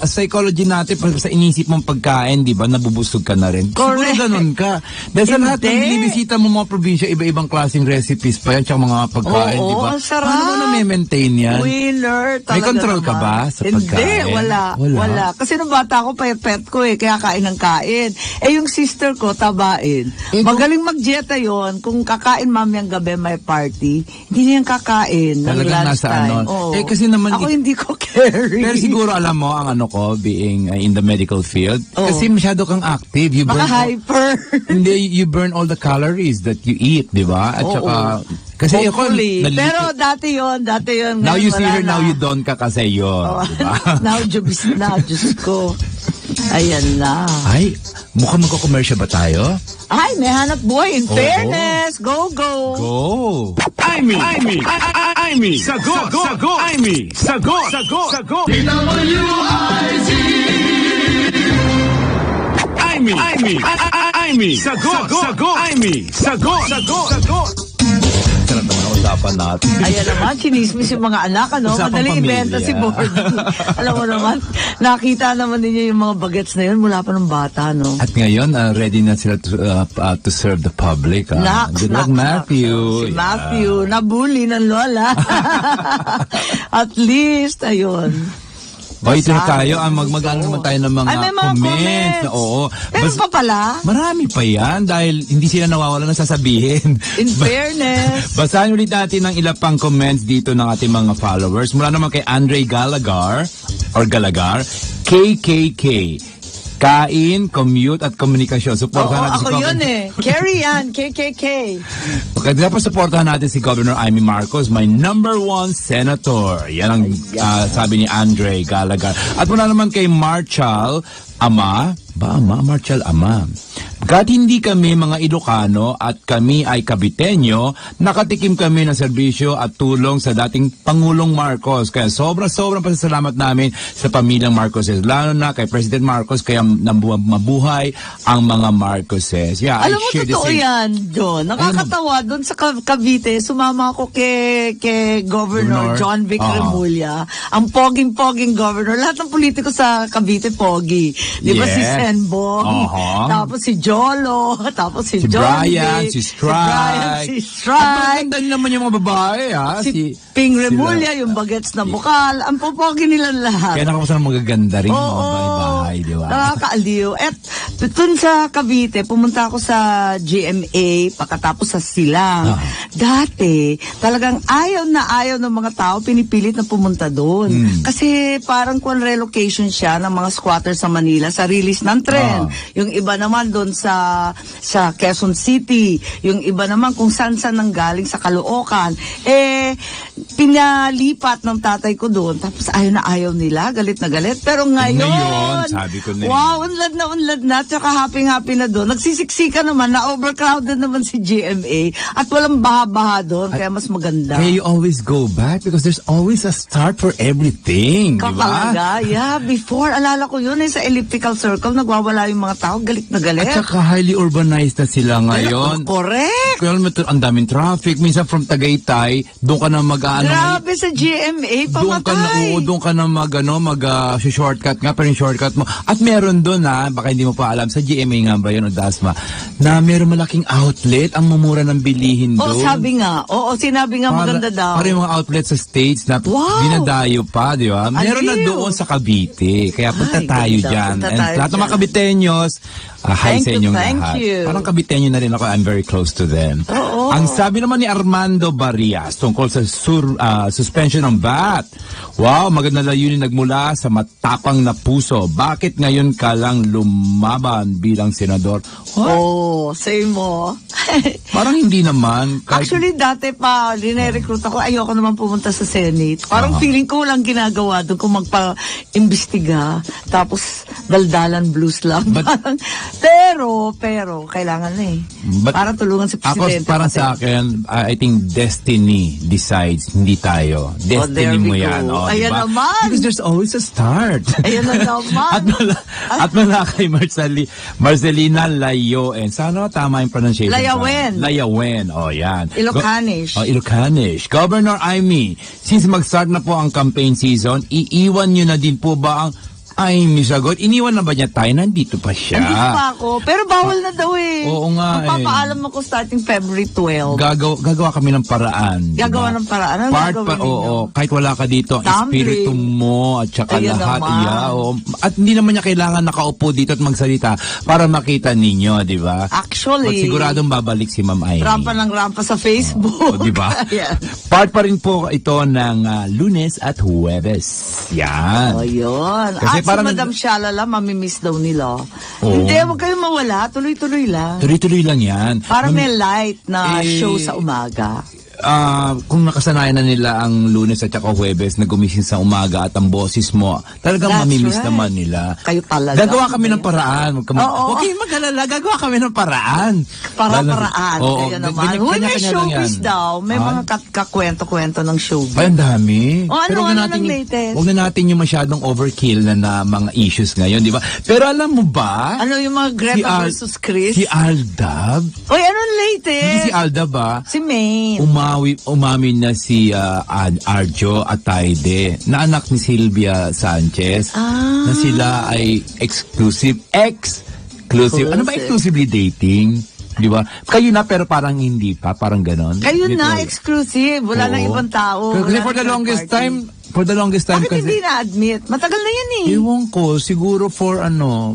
psychology natin, pag sa inisip mong pagkain, di ba, nabubusog ka na rin. Correct. Siguro ganun ka. Dahil sa lahat ng Hindi. binibisita mo mga probinsya, iba-ibang klaseng recipes pa yan, tsaka mga pagkain, Oo, di ba? ang sarap. Paano mo na-maintain yan? Winner, talaga May control ka naman. ba sa Hindi, pagkain? wala. Kasi nung bata ko, pet ko kaya kain ng kain. Yung sister ko, tabain. Magaling mag-dieta yon. Kung kakain mamayang gabi may party, hindi niya kakain ng Talagang nasa lunchtime. ano. Oo. Kasi naman ako hindi ko carry. Pero siguro alam mo ang being in the medical field, Oo. kasi masyado kang active. You Baka burn hyper. hindi, you burn all the calories that you eat, di ba? At Oo. saka, kasi ako, Hopefully. nalilito- Pero dati yon. now ngayon you see wala her, na. now you don't ka kasi yun. Oh, Di ba? now jubis na, Diyos ko. Ayan na. Ay, mukhang magko-commercial ba tayo? Ay, may hanap buhay. In Oo. fairness, go. Go! Aimee, sagot, Aimee, sagot. Aimee, sagot. Aimee, sagot. Sarap naman ang usapan natin. Ayan naman, chinismis yung mga anak, Usapang Madaling pamilya. ibenta si Bordy. Alam mo naman, nakita naman ninyo yung mga bagets na yun mula pa ng bata, no? At ngayon, ready na sila to serve the public. Good luck, Matthew. Si Matthew, nabully ng lola. At least, ayun. O, ito na tayo. Mag-ano naman tayo ng mga, Ay, may mga comments. Oo. Meron pa pala, Marami pa yan dahil hindi sila nawawala ng sasabihin. in fairness. Basahin ulit natin ang ilang pang comments dito ng ating mga followers. Mula naman kay Andre Galagar, KKK. Kain, commute, at komunikasyon. Oo, Supportahan natin ako yun Carry yan, KKK. Okay, dapat supportahan natin si Governor Amy Marcos, my number 1 senator. Yan ang sabi ni Andre Galagar. At mula naman kay Marshall Ama. Kahit hindi kami mga Ilocano at kami ay Caviteño, nakatikim kami ng serbisyo at tulong sa dating Pangulong Marcos. Kaya sobrang pasasalamat namin sa pamilyang Marcoses. Lalo na kay President Marcos, kaya mabuhay ang mga Marcoses. Yeah, Alam I mo, share the totoo same. yan, John. Nakakatawa. Doon sa Cavite, sumama ako kay Governor John Vic Remulla. Ang poging governor. Lahat ng politiko sa Cavite, pogi. Di ba si Yes. Senbong? Tapos si Jolo. Tapos si John Brian, Vic, si Strike. Si At Strike. maganda naman yung mga babae, ha? Si Ping Remulla, yung bagets na bukal. Ang popogi nila lahat. Kaya nakapasa ng magaganda rin yung mga Oo. bahay-bahay, di ba? Nakakaaliw. At dun sa Cavite, pumunta ako sa GMA, pagkatapos sa Silang. Dati, talagang ayaw ng mga tao, pinipilit na pumunta doon. Kasi parang kung relocation siya ng mga squatters sa Manila sa release ng tren. Yung iba naman doon sa Quezon City. Yung iba naman kung saan-saan nanggaling sa Caloocan. Pinalipat ng tatay ko doon. Tapos ayaw nila, galit na galit. Pero ngayon, sabi ko na wow, unlad na, tsaka happy na doon. Nagsisiksika naman, na-overcrowded naman si GMA at walang baha-baha doon, kaya mas maganda. Kaya you always go back because there's always a start for everything, di ba? Kapalaga, yeah. Before, alala ko yun, sa elliptical circle, nagwawala yung mga tao, galit na galit. At saka highly urbanized na sila ngayon. Correct. Kaya alam mo, ang daming traffic. Minsan from Tagaytay, doon ka na Grabe sa GMA, pamatay. doon ka na mag-shortcut nga, pero yung shortcut mo. At meron doon baka hindi mo pa alam, alam, sa GMA nga ba yun o Dasma, na meron malaking outlet, ang mamura ng bilihin doon. sabi nga. Oo, sinabi nga maganda daw. Para yung mga outlet sa States na dinadayo pa, di ba? Meron na doon sa Cavite. Kaya punta tayo ganda. dyan. Punta And tayo lahat ng mga dyan. Caviteños, hi sa inyong Thank lahat. you. Parang Caviteño na rin ako, I'm very close to them. Oo. Ang sabi naman ni Armando Barrias tungkol sa suspension ng VAT. Wow, maganda layunin nagmula sa matapang na puso. Bakit ngayon ka lang lumaban bilang senador? What? Same mo. Parang hindi naman. Actually, dati pa, recruit ako, ayoko naman pumunta sa Senate. Parang feeling ko lang ginagawa doon kung magpa-imbestiga. Tapos, daldalan blues lang. pero, kailangan na eh. Para tulungan si Presidente. Ako, parang sa akin, I think destiny decides, hindi tayo. Destiny mo yan. Ayan diba? naman. Because there's always a start. Ayan na naman. at mula kay Marcelina Layoen. Sana tama yung pronunciation. Layawen. Yan. Ilocanish. Ilocanish. Governor Amy, since mag-start na po ang campaign season, iiwan nyo na din po ba ang Amy sagot? Iniwan na ba niya tayo? Nandito pa siya. Nandito pa ako. Pero bawal na daw eh. Oo nga Magpapaalam ako starting February 12. Gagawa kami ng paraan. Gagawa ng paraan. Ano gagawin ninyo? Kahit wala ka dito, ang espiritu mo at saka Ayan lahat. naman. At hindi naman niya kailangan nakaupo dito at magsalita para makita ninyo, di ba? Actually, siguradong babalik si Ma'am Amy. rampa ng rampa sa Facebook. Di ba? Ayan. Part pa rin po ito ng Lunes at Huwebes. Yan. Yun. Kasi At parang si Madam Shalala, mamimiss daw nila. Oo. Hindi, huwag kayong mawala. Tuloy-tuloy lang. Tuloy-tuloy lang yan. Para may light na Eh, show sa umaga. Kung nakasanayan na nila ang Lunes at saka Huwebes na gumising sa umaga at ang boses mo, talagang That's mamimiss right. naman nila. Kayo talaga. Gagawa kami ng paraan. Oo. Huwag kayong mag-alala, gagawa kami ng paraan. Para-paraan. Oo, Kaya naman. Uy, may kanya-kanya lang showbiz yan. daw. May mga kakwento-kwento ng showbiz. Ay, ang dami. Ano ng latest? Huwag na natin yung masyadong overkill na mga issues ngayon, di ba? Pero alam mo ba? Ano yung mga Greta versus Chris? Si Aldab? Uy, anong latest? Hindi si Aldab ba? Si Maine. Umamin na si Arjo Ataide, na anak ni Sylvia Sanchez, na sila ay exclusive. Ano ba exclusively dating? Di ba? Kayo na pero parang hindi pa, parang ganon. Kayo na, exclusive. Wala nang ibang tao. Kasi for the longest time Bakit kasi, hindi na-admit? Matagal na yan eh. ewan ko, siguro for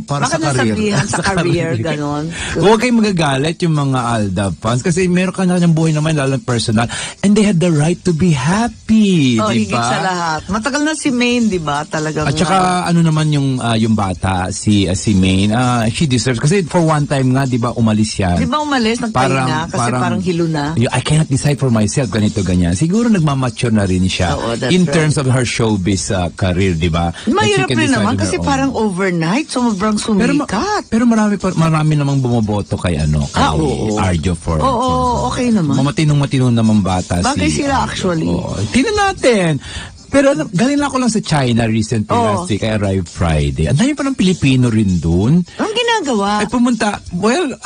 para Baka sa career. nasabihan sa career, ganon. Huwag kayong magagalit yung mga Aldab fans kasi meron ka na ng buhay naman, lalo personal. And they had the right to be happy, di Higit ba? sa lahat. Matagal na si Maine, di ba? Talagang. At saka ano naman yung bata, si Maine, she deserves, kasi for one time nga, di ba, umalis yan. Di ba umalis? Nagpahinga kasi parang hilo na. I cannot decide for myself, ganito, ganyan. Siguro nagmamature na rin siya. Oo, that's in right. terms of her showbiz career, di ba? Mahirap That she can rin decide naman on her kasi own. parang overnight, sobrang sumikat. Pero marami namang bumoboto kay oo. Arjo for. Oo, okay naman. Matinong naman bata Bagay si sila Arjo. actually. Oo. Tingnan natin. Pero galing ako lang sa China recently last week, I arrived Friday. Ang dami pa ng Pilipino rin dun. Ang ginagawa? Ay pumunta,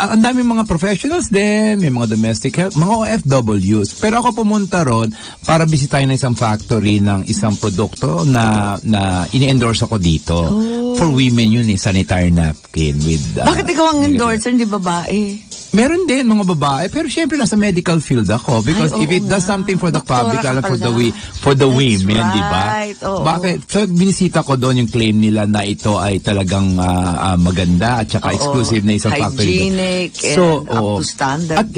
ang dami mga professionals din, may mga domestic help, mga OFWs. Pero ako pumunta ron para bisitahin na isang factory ng isang produkto na ini-endorse ako dito. For women yun sanitary napkin with... Bakit ikaw ang endorser, hindi babae? Meron din mga babae, pero syempre nasa medical field ako because if it does something for the public, lalo for the women, di ba? Bakit? So binisita ko doon yung claim nila na ito ay talagang maganda at saka exclusive na isang factory. Hygienic and up to standard. At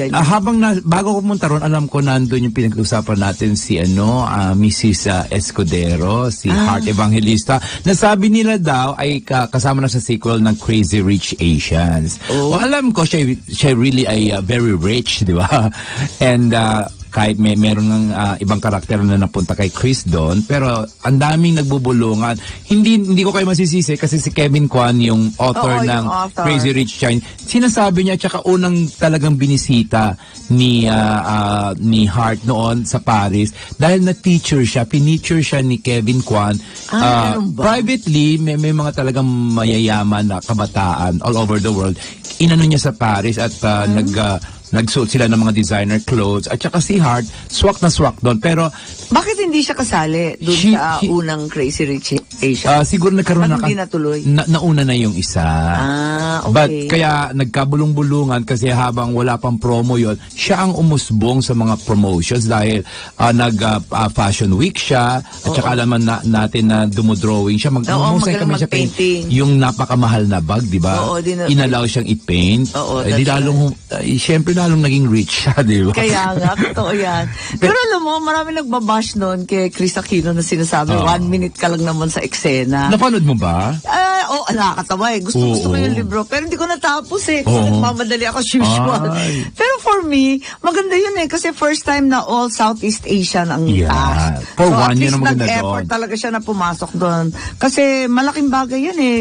bago ko pumunta ron, alam ko nandun yung pinag-usapan natin si Mrs. Escudero, si Heart Evangelista, na sabi nila daw ay kasama na sa sequel ng Crazy Rich Asians. Alam ko siya really ay very rich, di ba? And kahit meron ng ibang karakter na napunta kay Chris doon, pero ang daming nagbubulungan. Hindi ko kayo masisisi kasi si Kevin Kwan, yung author ng Crazy Rich Asians, sinasabi niya, tsaka unang talagang binisita ni Hart noon sa Paris dahil na-teacher siya, pineacher siya ni Kevin Kwan. Privately, may mga talagang mayayaman na kabataan all over the world. Inano niya sa Paris at nagsuot sila ng mga designer clothes at saka si Hart, swak na swak doon. Pero bakit hindi siya kasali doon sa unang Crazy Rich Asian? siguro nagkaroon hindi natuloy? Nauna na yung isa. okay. But kaya nagkabulong-bulungan kasi habang wala pang promo yon, siya ang umusbong sa mga promotions dahil nag-fashion week siya at saka alaman natin na dumodrawing siya. Mahusay kami siya mag-painting. Yung napakamahal na bag, di ba? Oo, Inalaw siyang i-paint. Oo, Di lalong, syempre lalong naging rich siya, di ba? Kaya nga, totoo yan. Pero alam mo, marami nagbabash noon kay Chris Aquino na sinasabi, 1 minute ka lang naman sa eksena. Napanood mo ba? Nakakatawa eh. Gusto ko yung libro. Pero hindi ko natapos eh. Kasi Oo. nagmamadali ako as usual. Ay. Pero for me, maganda yun eh. Kasi first time na all Southeast Asian ang Yeah. cast. For so one, at yun least ang maganda nag-effort doon. talaga siya na pumasok doon. Kasi malaking bagay yun eh.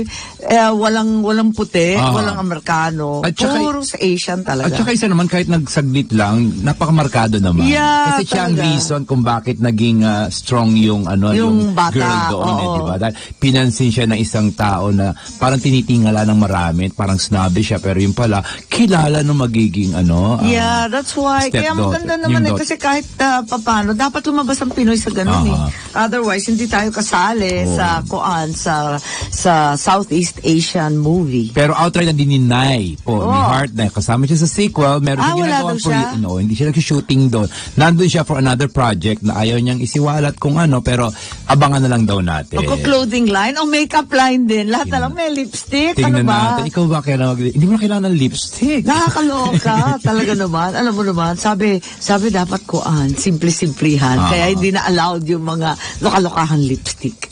Walang puti, walang Amerikano. At saka- Puro sa Asian talaga. At saka isa naman, kahit nagsaglit lang, napakamarkado naman. Yeah, Kasi siya ang talaga. reason kung bakit naging strong yung Yung bata, girl doon, oo. di ba? Dahil pinansin siya ng isang tao na parang tinitingala ng marami, parang snobby siya, pero yung pala, kilala ng magiging Yeah, that's why. Kaya stepdaughter, maganda naman yung eh. daughter. Kasi kahit papano, dapat lumabas ang Pinoy sa ganun eh. Otherwise, hindi tayo kasali sa Southeast Asian movie. Pero outright na dininay po ni Hart na kasama siya sa sequel. Meron siya wala ginagawang daw siya? hindi siya nag-shooting doon. Nandun siya for another project na ayaw niyang isiwalat kung pero abangan na lang daw natin. O clothing line, o makeup line din. Lahat na lang may lipstick. Tingnan Ano ba? natin. Ikaw ba kailangan hindi mo na kailangan ng lipstick. Nakakaloka. Talaga naman. Alam mo naman, sabi dapat simple-simplihan. Kaya hindi na allowed yung mga loka-lokahan lipstick.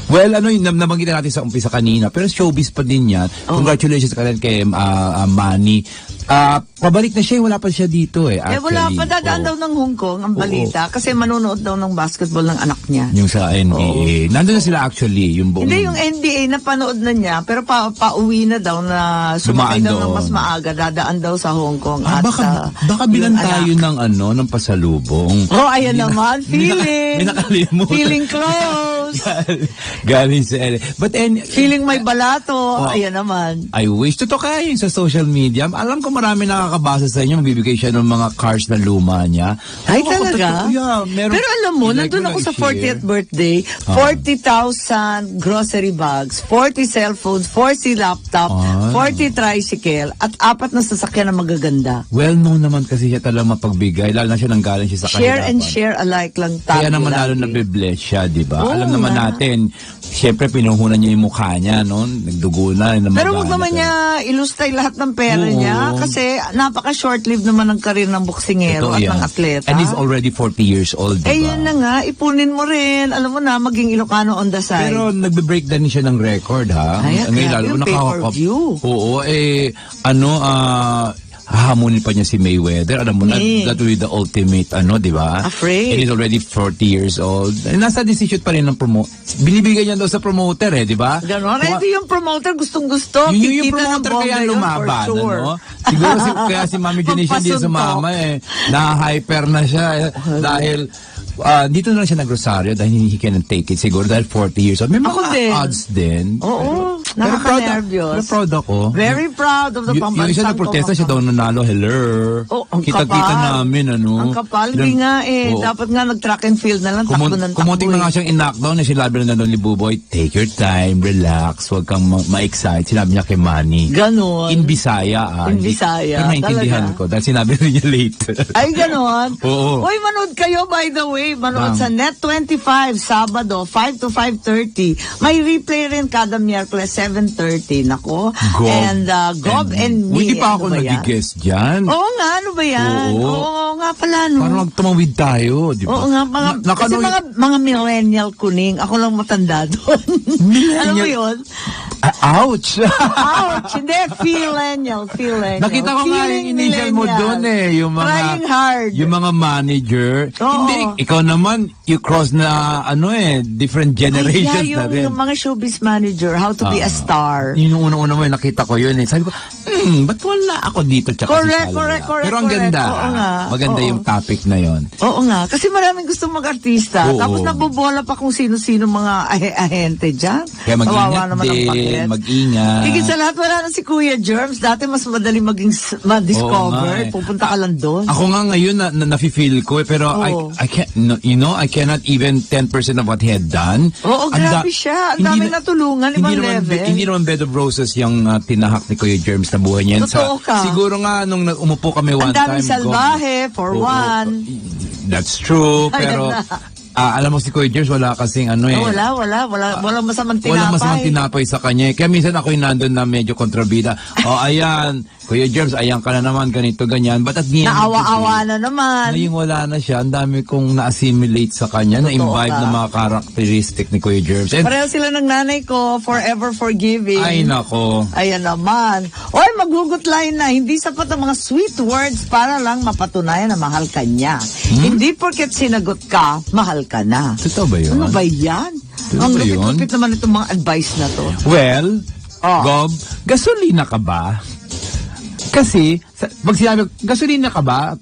Well, nabanggit natin sa umpisa kanina, pero showbiz pa din yan. Congratulations ka rin kay Manny. Pabalik na siya, wala pa siya dito actually. Wala pa, dadaan daw ng Hong Kong ang balita kasi manonood daw ng basketball ng anak niya. Yung sa NBA. Nandun na sila actually, yung buong... Hindi, yung NBA napanood na niya, pero pauwi na daw na sumakay Dumaan daw ng doon. mas maaga, dadaan daw sa Hong Kong at baka bilan tayo ng pasalubong. Ayan naman, feeling. May nakalimutan. Feeling close. Galing sa LA. Feeling may balato. Ayan naman. I wish. Totoo kaya yun sa social media. Alam ko marami nakakabasa sa inyo. Magbibigay siya ng mga cars na luma niya. Ay, Ako, talaga? totoo, yeah, meron, Pero alam mo, like nandun mo ako lang sa i-share. 40th birthday, 40,000 grocery bags, 40 cellphones, 40 laptop, 40 tricycle, at 4 na sasakyan na magaganda. Well known naman kasi siya talagang mapagbigay. Lalo na siya nanggaling siya sa Share kahirapan. and share alike lang tayo. Kaya naman lalo lagi. nabibless siya, di ba? Oo Alam naman nga. natin, siyempre pinuhunan niya yung mukha niya, no? Nagdugo na. Pero wag naman niya ilustay lahat ng pera Oo. niya kasi napaka-short-lived naman ang karir ng boksingero at ng atleta. And he's already 40 years old, di ba? Yun na nga, ipunin mo rin. Alam mo na, maging Ilocano on the side. Pero nagbe-break din siya ng record, ha? Ay, Ngayon, grabe yung pay-per-view. Oo, hahamunin pa niya si Mayweather. Alam mo na, that will be the ultimate, di ba? Afraid. And he's already 40 years old. And nasa decision pa rin ng binibigay niya daw sa promoter, di ba? Ganon. Ito yung promoter, gustong-gusto. Yung Kikita ng promoter bomba kaya yun, lumaban, for sure. Siguro kaya si Mami Janisha hindi Pampasuntok. sumama na-hyper na siya dahil dito na lang siya nagrosaryo dahil he cannot take it siguro dahil 40 years old. May Ako mga din. odds din. Oo, Pero nakaka-nervyos. proud ako. Very proud of the Yung pambansang isa na protesta siya daw nanalo. Hello. Ang Kita-kita kapal. namin, Ang kapal, hindi nga Oo. Dapat nga nag-track and field na lang, takbo ng takbo. Kumunting na nga siyang in-knockdown eh. Sinabi na doon ni Buboy, take your time, relax, huwag kang ma-excite. Sinabi niya kay Manny. Ganon. In Bisaya. In Bisaya, Pero naintindihan talaga. ko dahil sinabi rin niya later. Ay, ganon. Oo. Uy, manood kayo, by the way. Manood sa Net25, Sabado, 5 to 5:30. May replay rin kada Miyerkules, 7:30. Nako. Gob. And Gob and Me. Hindi pa ako Ano ba yan? nag-guess dyan. Oo nga, ano ba yan? Oo. Oo nga pala, no? Parang tumawid tayo, di ba? Oo nga, kasi mga millennial kuning, ako lang matanda doon. Alam mo yun? Ouch! Ouch! Hindi, millennial. Nakita ko nga yung initial mo doon yung mga... Trying hard. Yung mga manager. Oo. Hindi, ikaw naman, you cross na, different generations na rin. Yung mga showbiz manager, how to be a star. Yung unang-una mo, nakita ko yun Sabi ko, ba't wala ako dito tsaka Correct, si Shalala. correct, Pero ang correct. ganda. Oo nga. Maganda Oo. yung topic na yon. Oo nga, kasi maraming gustong mag-artista. Oo. Tapos nabobola pa kung sino-sino mga ahente dyan. Kaya mag-ingat Kawawa naman ang din, paket. mag-ingat. Higit sa lahat, wala na si Kuya Germs. Dati mas madali maging ma-discover. Oo nga eh. Pupunta ka lang doon. Ako nga ngayon na-feel ko pero Oo. I can't, no, you know, I cannot even 10% of what he had done. Oo, grabe siya. Ang daming natulungan, ibang level. Hindi naman bed of roses yung tinahak ni Kuya Germs na buhay niya. Totoo ka. Siguro nga nung umupo kami one Ang daming time. salbahe, for Oo, one. That's true, pero Ayan na. alam mo si Kuya Germs wala kasing ano eh. Walang masamang tinapay. Walang masamang tinapay sa kanya. Kaya minsan ako'y nandun na medyo kontrabida. Ayan, Kuya Germs, ayan ka na naman, ganito, ganyan. But at the end of the Naawa-awa day, na naman. ngayong wala na siya, ang dami kong na-assimilate sa kanya, na-imbibe ka. na mga characteristic ni Kuya Germs. And, Pareho sila ng nanay ko, forever forgiving. ay nako. Ayan naman. Oy, maghugot-line na. Hindi sapat ang mga sweet words para lang mapatunayan na mahal ka niya. Hindi porket sinagot ka, mahal ka na. Totoo ba yun? Ano ba yan? Totoo Ang ba yun? lupit-lupit naman itong mga advice na to. Well, Oh. Gob, gasolina ka ba? Kasi, pag sinabi, gasolina ka ba?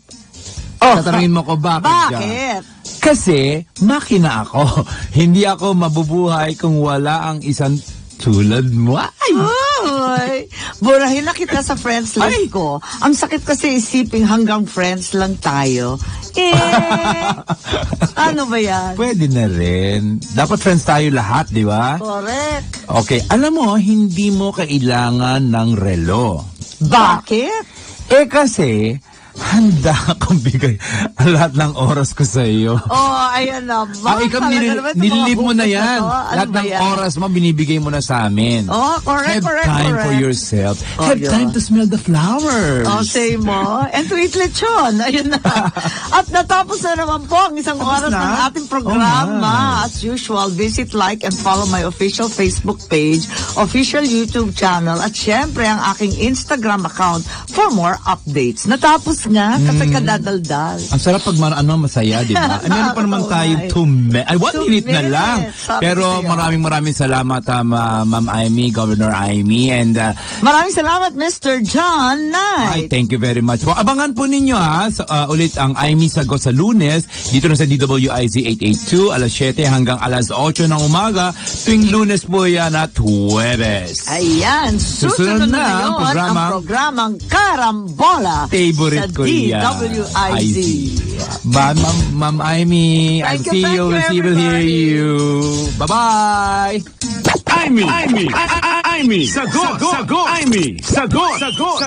Tatanungin mo ko, bakit ka? Bakit? Kasi, makina ako. Hindi ako mabubuhay kung wala ang isang tulad mo. Ay! Ay, burahin na kita sa friends list Ay! ko. Ang sakit kasi isiping hanggang friends lang tayo. Ano ba yan? Pwede na rin. Dapat friends tayo lahat, di ba? Correct. Okay, alam mo, hindi mo kailangan ng relo. Bakit? Eh kasi, handa akong bigay ang lahat ng oras ko sa iyo. Oh, ayan na. Ikaw nililip mo na yan. Lahat ng oras mo, binibigay mo na sa amin. Oh, correct, Have correct, time correct. for yourself. Oh, Have yeah. time to smell the flowers. Oh, say mo. And to eat lechon. Ayun na. At natapos na naman po ang isang Tapos oras na? ng ating Oh, programa. my. As usual, visit, like, and follow my official Facebook page, official YouTube channel, at syempre ang aking Instagram account for more updates. Natapos nga kasi kadadaldal. Ang sarap pag masaya, di ba? Meron pa naman Oo, tayong ay. 1 2 minute na minutes. lang. Sabi Pero ko sa'yo. maraming salamat, Ma'am Amy, Governor Amy, and Maraming salamat, Mr. John Ay, Knight. thank you very much po. Abangan po ninyo ulit ang Amy Sagot sa Lunes dito na sa DWIZ 882 alas 7 hanggang alas 8 ng umaga. Tuwing Lunes po yan at Huwebes. Ayan, susunod na ngayon ang programang Karambola Favorite sa ko yan. DWIZ. Bye, Ma'am Amy. Thank I'll you, see thank you. you, We'll see, we'll hear everybody. you. Bye-bye. Amy, Sagot, Sagot, Amy, Sagot, Sagot.